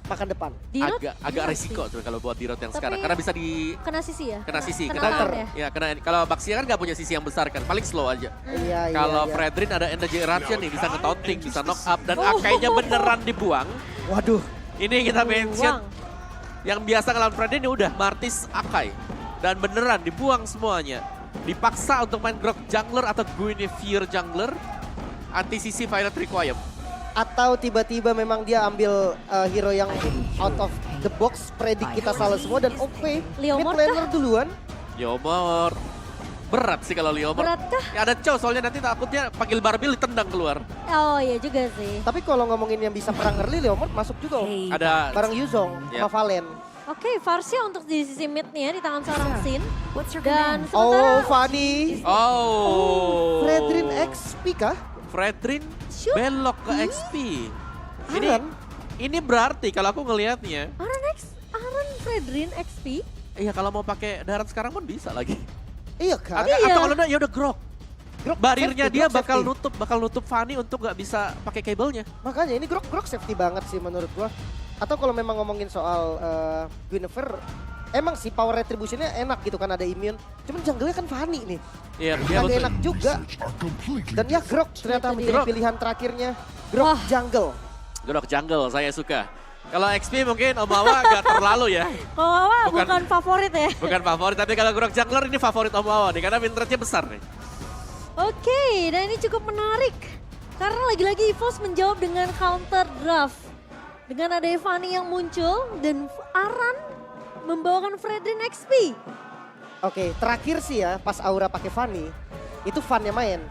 makan depan. Dirot Agak resiko tuh kalau buat di road yang Tapi- sekarang. Karena bisa di kena sisi ya? kena sisi. Kena Kena, arm ya? ya, kena, kalau Baxia kan nggak punya sisi yang besar kan, paling slow aja. Iya, Kalau iya. Fredrin ada energy eruption nih, bisa nge-taunting, bisa knock up. Dan Oh. Akainya beneran dibuang. Waduh, Ini kita mention Buang. yang biasa ngelawan Fredrin ya udah Martis Akai. Dan beneran dibuang semuanya. Dipaksa untuk main Grok jungler atau Guinevere jungler. Anti-sisi Violet Requiem. atau tiba-tiba memang dia ambil hero yang out of the box, predik kita salah semua dan OP. Mid Leomord laner duluan. Leomord. Berat sih kalau Leomord. Berat kah? Ya ada cow soalnya nanti takutnya panggil Barbil ditendang keluar. Oh iya juga sih. Tapi kalau ngomongin yang bisa perang early, Leomord masuk juga Om. Ada Bareng Yuzong Ya. sama Valen. Oke, Farsia untuk di sisi mid-nya di tangan seorang Sin. Dan Oh, sementara Fanny. Oh. Fredrin XP kah? Fredrin Shoot. belok ke XP. Ini Aran? ini berarti kalau aku ngelihatnya, Aran Fredrin XP. iya kalau mau pakai darat sekarang pun bisa lagi. Iya kan? Iya. Atau kalau enggak ya udah Grok. Grok Barirnya safety, dia Grok safety. bakal nutup Fanny untuk nggak bisa pakai kabelnya. Makanya ini Grok safety banget sih menurut gua. Atau kalau memang ngomongin soal Guinevere, emang sih power retributionnya enak gitu kan, ada immune. Cuman jungle-nya kan Fanny nih. Iya, dia Agak betul. enak juga. Dan ya Grok ternyata Itu menjadi dia. pilihan terakhirnya. Grok Wah. jungle. Grok jungle saya suka. Kalau XP mungkin Omawa agak terlalu ya. Kalau Wawa Bukan- bukan favorit ya. Bukan favorit, tapi kalau Grok jungler ini favorit Omawa nih karena win rate-nya besar nih. Oke, dan ini cukup menarik. Karena lagi-lagi EVOS menjawab dengan counter draft. Dengan ada Fanny yang muncul dan Aran membawakan Fredrin XP. Oke, terakhir sih ya pas Aura pakai Fanny, itu Fannya main.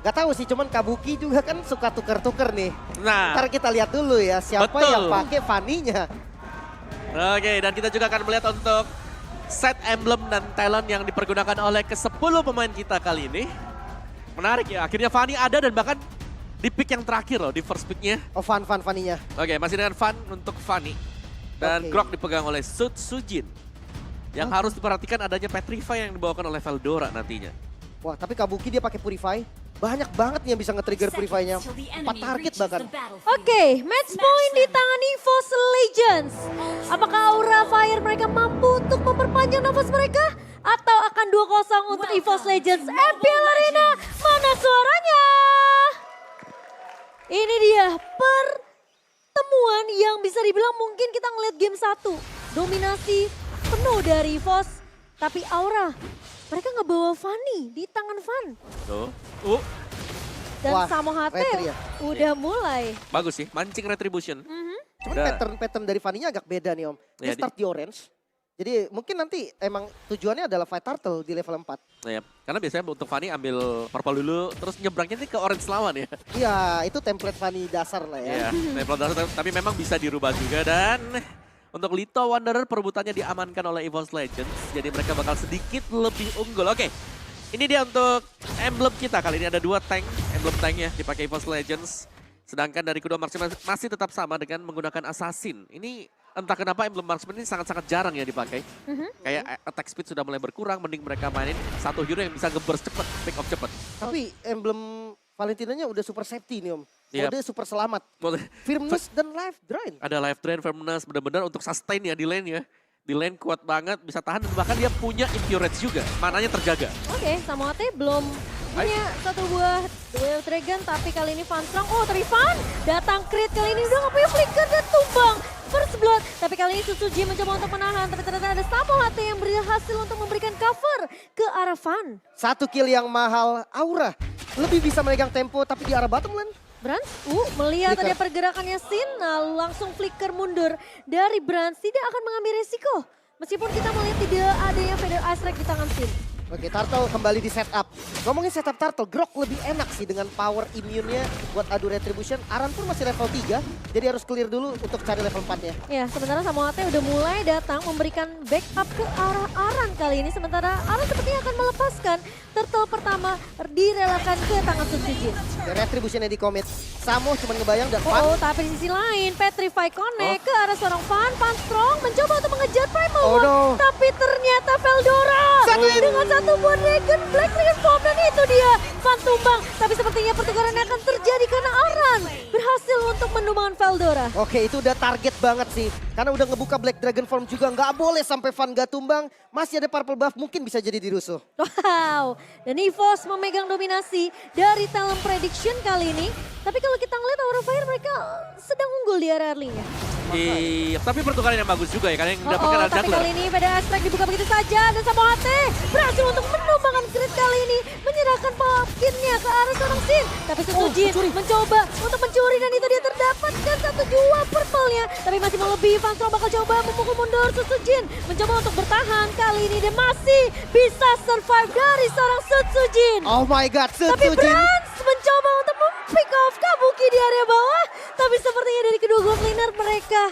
Gak tahu sih, cuman Kabuki juga kan suka tuker-tuker nih. Nah, Ntar kita lihat dulu ya siapa Betul. yang pakai Fanny-nya. oke, dan kita juga akan melihat untuk set emblem dan talent yang dipergunakan oleh ke-10 pemain kita kali ini. Menarik ya, akhirnya Fanny ada dan bahkan di pick yang terakhir loh, di first picknya. Oh, Fanny-nya. Oke, masih dengan Fan untuk Fanny. Dan Oke. Grok dipegang oleh Sutsujin. Yang harus diperhatikan adanya Petrify yang dibawakan oleh Veldora nantinya. Wah, tapi Kabuki dia pakai Purify. Banyak banget nih yang bisa nge-trigger Purify-nya. 4 target bahkan. Oke, match point di tangan EVOS Legends. Apakah Aura Fire mereka mampu untuk memperpanjang nafas mereka? Atau akan 2-0 untuk EVOS Legends MPL Arena? Mana suaranya? Ini dia pertemuan yang bisa dibilang mungkin kita ngeliat game 1. Dominasi penuh dari EVOS. Tapi Aura, mereka ngebawa Fanny di tangan Van. Tuh. Dan Wah, Samohate retri ya. udah mulai. Bagus sih, mancing retribution. Cuman Udah. pattern dari Fanny-nya agak beda nih Om. Dia Iya, start di orange. Jadi mungkin nanti emang tujuannya adalah fight turtle di level 4. Nah, ya. Karena biasanya untuk Fanny ambil purple dulu, terus nyebrangnya nih ke orange lawan ya. Iya, itu template Fanny dasar lah ya. Iya, level dasar, tapi memang bisa dirubah juga. Dan untuk Lito Wanderer perebutannya diamankan oleh EVOS Legends. Jadi mereka bakal sedikit lebih unggul. Oke, ini dia untuk emblem kita. Kali ini ada 2 tank, emblem tanknya dipakai EVOS Legends. Sedangkan dari kedua marksman masih tetap sama dengan menggunakan assassin. Ini entah kenapa emblem marksman ini sangat-sangat jarang ya dipakai. Kayak attack speed sudah mulai berkurang, mending mereka mainin satu hero yang bisa nge-burst cepet, pick off cepet. Tapi emblem Valentinanya udah super safety nih Om. Yep. Mode super selamat. Firmness dan life drain. Ada life drain, firmness, benar-benar untuk sustain ya di lane ya. Di lane kuat banget, bisa tahan, dan bahkan dia punya Infuriate juga. Mananya terjaga. Oke, Samohate belum punya satu buah Duel Dragon, tapi kali ini Van Strong. Oh, tapi Van datang crit kali ini udah nggak punya flicker dan tumbang. First blood, tapi kali ini Suzuji mencoba untuk menahan, tapi ternyata ada Samohate yang berhasil untuk memberikan cover ke arah Van. 1 kill yang mahal Aura. Lebih bisa memegang tempo tapi di arah bottom lane. Brans, melihat Flicker. ada pergerakannya Sin, langsung flicker mundur dari Brans, tidak akan mengambil resiko. Meskipun kita melihat tidak adanya Feather Ice Strike di tangan Sin. Oke, Turtle kembali di setup. Ngomongin setup Turtle, Grok lebih enak sih dengan power immune-nya buat adu retribution. Aran pun masih level 3, jadi harus clear dulu untuk cari level 4-nya. Ya, sementara Samohate udah mulai datang memberikan backup ke arah Aran kali ini. Sementara Aran sepertinya akan melepaskan turtle pertama direlakan ke tangan Suzuki. Retribution-nya di commit. Samo cuma ngebayang dan Van. Oh, tapi di sisi lain Petrify connect ke arah seorang Van. Van Strong mencoba untuk mengejar Primal Oh, War. no. Tapi ternyata Veldora dengan satu buah Dragon Black Dragon Bomb, dan itu dia Van tumbang. Tapi sepertinya pertukaran akan terjadi karena Aran berhasil untuk menumbangkan Veldora. Oke, itu udah target banget sih. Karena udah ngebuka Black Dragon Form juga, nggak boleh sampai Van gak tumbang. Masih ada purple buff, mungkin bisa jadi dirusuh. Wow, dan EVOS memegang dominasi dari talent prediction kali ini. Tapi kalau kita ngeliat Aura Fire mereka sedang unggul di area early-nya. Iya, tapi pertukaran yang bagus juga ya, karena yang dapatkan ada Tapi juggler. kali ini Feather Ice Strike dibuka begitu saja, dan Samohate berhasil untuk menumbangkan crit kali ini, menyerahkan pumpkinnya ke arah seorang Sin. Tapi Suzuki mencoba untuk mencuri, dan itu dia terdapatkan satu jua purple-nya. Tapi masih melebihi, Van Strong bakal coba memukul mundur Sutsujin, mencoba untuk bertahan kali ini, dia masih bisa survive dari seorang Sutsujin. Oh my god, Tapi Sutsujin. Brans mencoba untuk pick off Kabuki di area bawah. Tapi sepertinya dari kedua gold laner mereka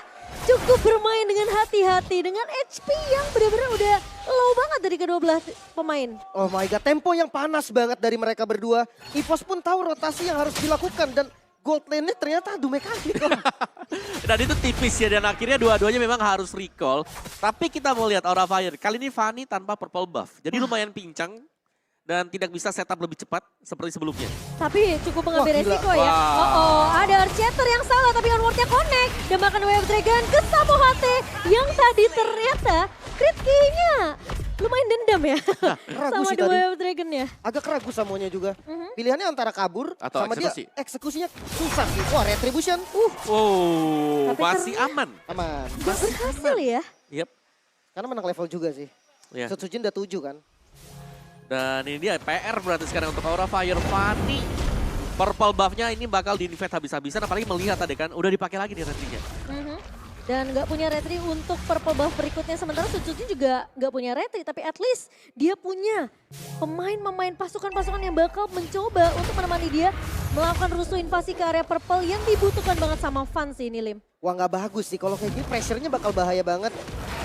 cukup bermain dengan hati-hati. Dengan HP yang benar-benar udah low banget dari kedua belah pemain. Oh my god, tempo yang panas banget dari mereka berdua. EVOS pun tahu rotasi yang harus dilakukan dan gold lane-nya ternyata adu mekanik. Dan itu tipis ya, dan akhirnya dua-duanya memang harus recall. Tapi kita mau lihat Aura Fire, kali ini Fanny tanpa purple buff. Jadi lumayan pincang dan tidak bisa setup lebih cepat seperti sebelumnya. Tapi cukup mengambil Wah, gila. resiko ya. Wah. Ada Archater yang salah, tapi onward-nya connect. Dan bahkan Wave Dragon ke Samohate yang tadi ternyata crit key-nya lumayan dendam ya. Ragu Sama sih dua tadi. Wave Dragon ya. Agak ragu Samonya juga. Pilihannya antara kabur Atau sama eksekusi. dia eksekusinya susah sih. Wah, retribution. Wow, Tapi masih ternyata- aman. Aman. Gak berhasil ya. Yep. Karena menang level juga sih. Ya. Sutsujin udah 7 kan. Dan ini dia PR berarti sekarang untuk Aura Fire Fanny. Purple buff-nya ini bakal di-invade habis-habisan, apalagi melihat tadi kan udah dipakai lagi nih retrinya. Dan nggak punya retri untuk purple buff berikutnya. Sementara Suzuki juga nggak punya retri. Tapi at least dia punya pemain-pemain pasukan-pasukan yang bakal mencoba untuk menemani dia melakukan rusuh invasi ke area purple yang dibutuhkan banget sama fans ini, Lim. Wah, nggak bagus sih. Kalau kayak gini pressure-nya bakal bahaya banget.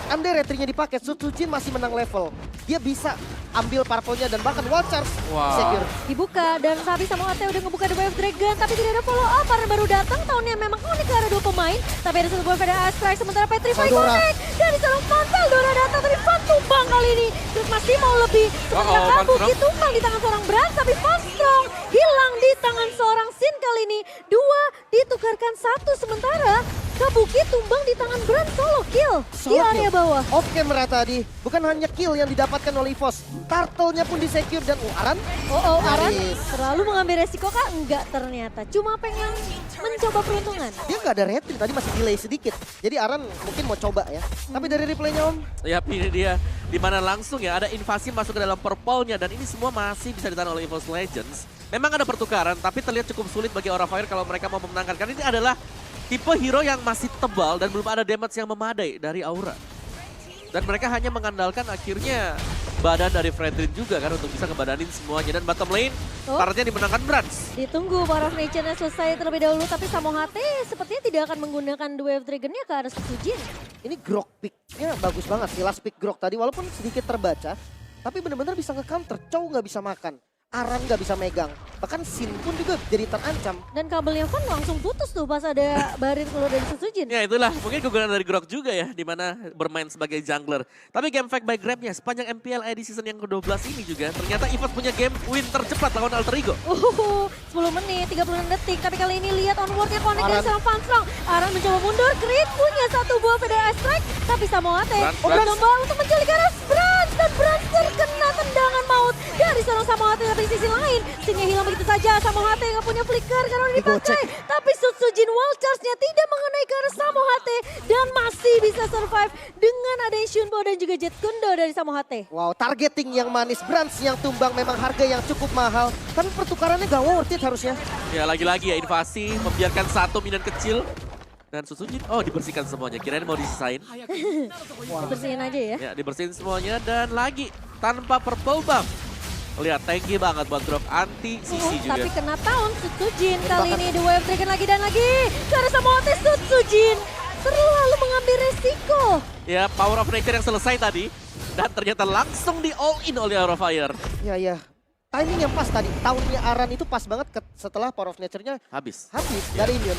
Andai retrinya dipakai, Sutsujin masih menang level. Dia bisa ambil purple-nya dan bahkan wall charge. Wow. Secure. Dibuka dan Sabi sama Ate udah ngebuka The Wave Dragon. Tapi tidak ada follow up karena baru datang. Tahunnya memang unik karena dua pemain. Tapi ada satu buah Feather Ice Strike. Sementara Petrify Veldora. connect. Dari seorang Van Veldora datang. Tapi Van tumbang kali ini. Terus masih mau lebih. Sementara Uh-oh, Van Kabuki Strong. tumbang di tangan seorang Brand. Tapi Van Strong hilang di tangan seorang Sin kali ini. Dua ditukarkan satu. Sementara Kabuki tumbang di tangan Brand, solo kill di Solo area kill. bawah. Off camera tadi, bukan hanya kill yang didapatkan oleh EVOS, turtle-nya pun disecure dan Aran Oh, Aran Nyaris. terlalu mengambil resiko kah? Enggak ternyata. Cuma pengen mencoba peruntungan. dia nggak ada retri, tadi masih delay sedikit. Jadi Aran mungkin mau coba ya. Tapi dari replaynya Om, Ya ini dia dimana langsung ya ada invasi masuk ke dalam purple-nya dan ini semua masih bisa ditahan oleh EVOS Legends. Memang ada pertukaran tapi terlihat cukup sulit bagi Aura Fire kalau mereka mau memenangkan. Karena ini adalah tipe hero yang masih tebal dan belum ada damage yang memadai dari Aura. Dan mereka hanya mengandalkan akhirnya badan dari Fredrin juga kan untuk bisa ngebadanin semuanya. Dan bottom lane Oh. targetnya dimenangkan Brans. Ditunggu Power of Nature-nya selesai terlebih dahulu. Tapi Samohate sepertinya tidak akan menggunakan Wave Dragon-nya ke arah Sujin. ini grok pick-nya bagus banget sih. Last pick grok tadi walaupun sedikit terbaca. Tapi benar-benar bisa nge-counter, Chow nggak bisa makan. Aran nggak bisa megang. Bahkan Sin pun juga jadi terancam. Dan kabelnya Van langsung putus tuh pas ada Barir keluar dari Sujin. Ya itulah mungkin kegunaan dari Grok juga ya di mana bermain sebagai jungler. Tapi game fact by Grabnya sepanjang MPL di season yang ke-12 ini juga ternyata EVOS punya game win tercepat lawan Alter Ego. 10 menit, 36 detik. Tapi kali ini lihat onwardnya connect dari Aran. seorang Fanstrong. Aran mencoba mundur, Creed punya satu buah VDA strike. Tapi Samohate Brans. mencoba untuk menculik arah Brans. Dan Brans terkena tendangan maut dari seorang Samohate. Tapi di sisi lain, Sinnya hilang begitu saja. Samohate nggak punya flicker karena udah dipakai. Tapi Sujin wall charge-nya tidak mengenai ke arah Samohate. Dan masih bisa survive dengan ada Shunbo dan juga Jet Kundo dari Samohate. Wow, targeting yang manis, Brans yang tumbang memang harga yang cukup mahal. Tapi pertukarannya gak worth it harusnya. Ya lagi-lagi ya invasi membiarkan satu minion kecil. Dan Susujin, oh dibersihkan semuanya. Kirain mau disisain. Bersihin aja ya. Ya dibersihin semuanya dan lagi tanpa purple buff. Lihat tanky banget buat Grok anti CC juga. Tapi kena tahun Sujin kali ini The Wave Dragon lagi dan lagi. Karena Samohate Sujin terlalu mengambil resiko. Ya Power of Nature yang selesai tadi. Dan ternyata langsung di all in oleh Aura Fire. Ya. Timing yang pas tadi. Tahunnya Aran itu pas banget setelah Power of Nature-nya Habis. habis dari immune.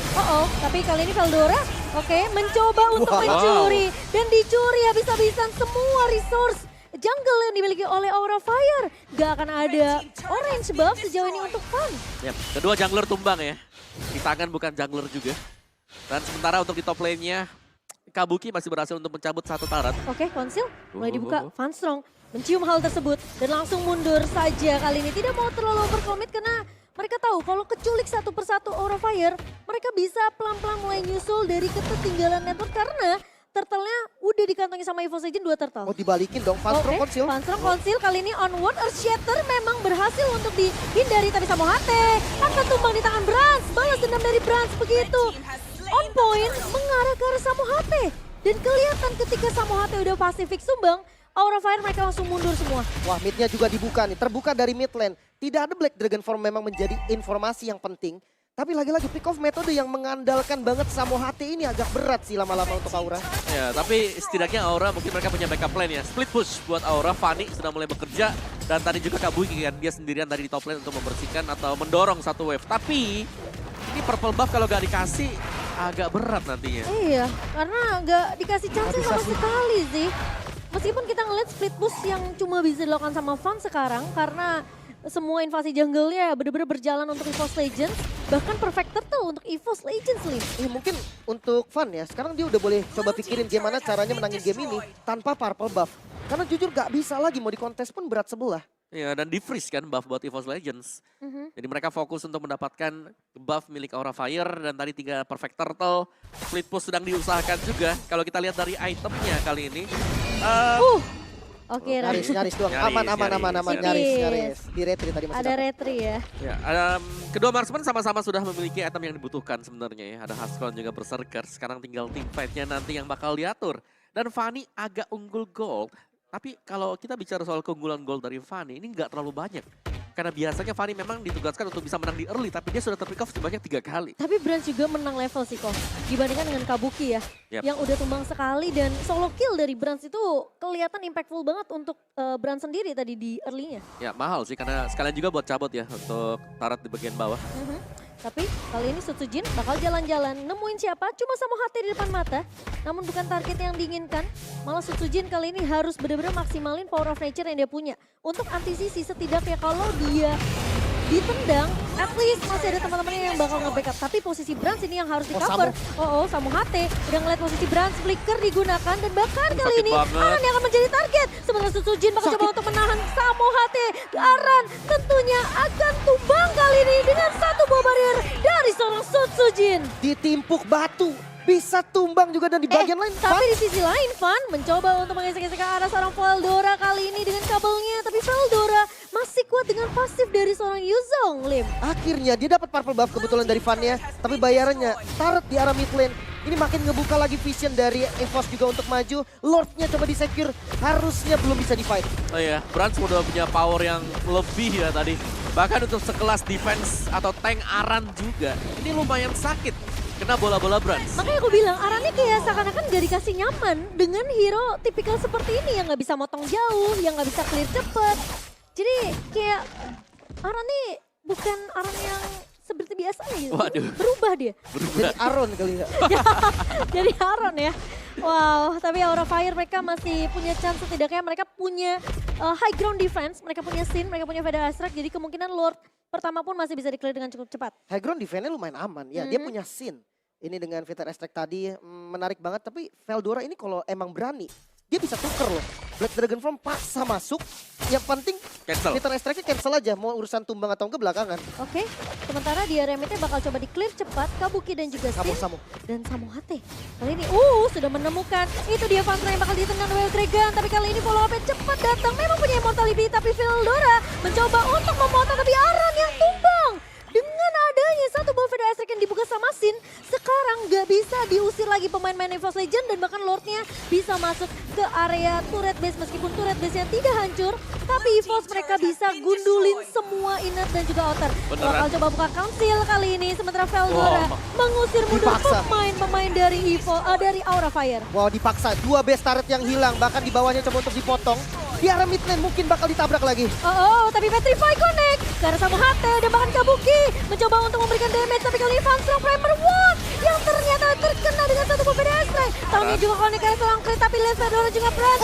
Tapi kali ini Veldora mencoba untuk Wow. mencuri. Dan dicuri habis-habisan semua resource jungle yang dimiliki oleh Aura Fire. Gak akan ada orange buff sejauh ini untuk Van. Ya, kedua jungler tumbang ya. Di tangan bukan jungler juga. Dan sementara untuk di top lane-nya, Kabuki masih berhasil untuk mencabut satu tarat. Konsil mulai dibuka. Van Strong mencium hal tersebut dan langsung mundur saja kali ini. Tidak mau terlalu overcommit karena mereka tahu kalau keculik satu persatu Aura Fire, mereka bisa pelan-pelan mulai nyusul dari ketertinggalan network karena turtle-nya udah dikantongi sama EVOS Legends 2 turtle. Oh dibalikin dong, Fanstrom konsil. Fanstrong konsil kali ini onward Earth Shatter memang berhasil untuk dihindari tapi Samohate akan tumbang di tangan Brans. Balas dendam dari Brans begitu. On point mengarah ke arah Samohate. Dan kelihatan ketika Samohate udah Pacific sumbang, Aura Fire mereka langsung mundur semua. Wah, midnya juga dibuka nih, terbuka dari mid lane. Tidak ada Black Dragon Form memang menjadi informasi yang penting. Tapi lagi-lagi pick off metode yang mengandalkan banget Samohate ini agak berat sih lama-lama untuk Aura. Ya, tapi setidaknya Aura mungkin mereka punya backup plan ya. Split push buat Aura, Fanny sudah mulai bekerja. Dan tadi juga Kabuki kan, dia sendirian tadi di top lane untuk membersihkan atau mendorong satu wave. Tapi ini purple buff kalau gak dikasih agak berat nantinya. Iya, karena nggak dikasih chance Nggak bisa sama sih. sekali sih. Meskipun kita ngeliat split push yang cuma bisa dilakukan sama Van sekarang karena semua invasi jungle-nya benar-benar berjalan untuk EVOS Legends. Bahkan perfect turtle untuk EVOS Legends, Lim. Mungkin untuk Van ya, sekarang dia udah boleh coba pikirin gimana caranya menangin game ini tanpa purple buff. Karena jujur gak bisa lagi, mau di kontes pun berat sebelah. Ya, dan di freeze kan buff buat EVOS Legends. Jadi mereka fokus untuk mendapatkan buff milik Aura Fire dan tadi 3 perfect turtle. Split push sedang diusahakan juga. Kalau kita lihat dari itemnya kali ini. Oke, Ran. Nyaris doang, Nyaris, aman, nyaris. nyaris. Di retri tadi masih Ada dapat. retri ya. Ya, kedua marksman sama-sama sudah memiliki item yang dibutuhkan sebenarnya ya. Ada Haskell juga Berserker. Sekarang tinggal team fight-nya nanti yang bakal diatur. Dan Fanny agak unggul gold. Tapi kalau kita bicara soal keunggulan gold dari Fanny, ini nggak terlalu banyak. Karena biasanya Fanny memang ditugaskan untuk bisa menang di early, tapi dia sudah terpick off sebanyak 3 kali. Tapi Brans juga menang level sih kok. Dibandingkan dengan Kabuki ya. Yap. Yang udah tumbang sekali dan solo kill dari Brans itu kelihatan impactful banget untuk Brans sendiri tadi di early-nya. Ya mahal sih, karena sekalian juga buat cabut ya untuk tarat di bagian bawah. Tapi kali ini Sujin bakal jalan-jalan nemuin siapa cuma Samohate di depan mata. Namun bukan target yang diinginkan. Malah Sujin kali ini harus benar-benar maksimalin power of nature yang dia punya. Untuk anti sisi setidaknya kalau dia ditendang, at least masih ada teman-temannya yang bakal nge-backup. Tapi posisi Brans ini yang harus di-cover. Samu HT udah ngeliat posisi Brans, flicker digunakan dan bahkan kali Sakit ini banget. Aran yang akan menjadi target. Sementara Sutsujin bakal coba untuk menahan Samu HT. Aran tentunya akan tumbang kali ini dengan satu buah barrier dari seorang Sutsujin. Ditimpuk batu. Bisa tumbang juga dan di bagian lain. Tapi di sisi lain, Van mencoba untuk menggesek-gesek ke arah seorang Veldora kali ini dengan kabelnya. Tapi Veldora masih kuat dengan pasif dari seorang Yuzong, Lim. Akhirnya dia dapat purple buff kebetulan dari Van-nya. Tapi bayarannya turret di arah mid lane. Ini makin ngebuka lagi vision dari EVOS juga untuk maju. Lordnya coba di-secure. Harusnya belum bisa di-fight. Oh iya, Brans udah punya power yang lebih ya tadi. Bahkan untuk sekelas defense atau tank Aran juga. Ini lumayan sakit. Kena bola-bola Brans. Makanya aku bilang Aran ini kayak seakan-akan gak dikasih nyaman dengan hero tipikal seperti ini yang gak bisa motong jauh, yang gak bisa clear cepet. Jadi kayak Aran nih bukan Aran yang seperti biasanya gitu. Waduh. Berubah dia. Jadi Aron kali ya. Jadi Aron ya. Wow, tapi Aura Fire mereka masih punya chance, setidaknya mereka punya high ground defense, mereka punya Sin, mereka punya Veda Astrak, jadi kemungkinan Lord pertama pun masih bisa di-clear dengan cukup cepat. High ground defense-nya lumayan aman. Ya, dia punya Sin. Ini dengan Vita Extract tadi menarik banget. Tapi Veldora ini kalau emang berani, dia bisa tuker loh. Black Dragon Form paksa masuk. Yang penting Cancel. Vita Extract-nya cancel aja. Mau urusan tumbang atau enggak belakangan. Oke, sementara di area mid-nya bakal coba di-clear cepat, Kabuki dan juga Sin. Samu. Dan Samu HT. Kali ini, sudah menemukan. Itu dia Vantra yang bakal ditendang Wild Dragon. Tapi kali ini follow up-nya cepat datang. Memang punya immortality, tapi Veldora mencoba untuk memotong. Tapi Aran yang tumbang. Dengan adanya satu buah Veda Astrak yang dibuka sama Sin, sekarang nggak bisa diusir lagi pemain-pemain EVOS Legend dan bahkan Lordnya bisa masuk ke area turret base meskipun turret base-nya tidak hancur, tapi EVOS mereka bisa gundulin semua inner dan juga outer. Beneran. Bakal coba buka council kali ini sementara Veldora mengusir mundur Dipaksa. pemain-pemain dari dari Aura Fire. Wow, dipaksa. 2 base turret yang hilang. Bahkan di bawahnya coba untuk dipotong. Di arah mid lane mungkin bakal ditabrak lagi. Tapi Petrify connect karena sama HT dan bahkan Kabuki mencoba untuk memberikan damage, tapi kali ini Van Strong Primer One yang ternyata terkena dengan satu buah Veda Astray. Tahunnya juga connect karena seorang crit, tapi lihat Veldora juga Brans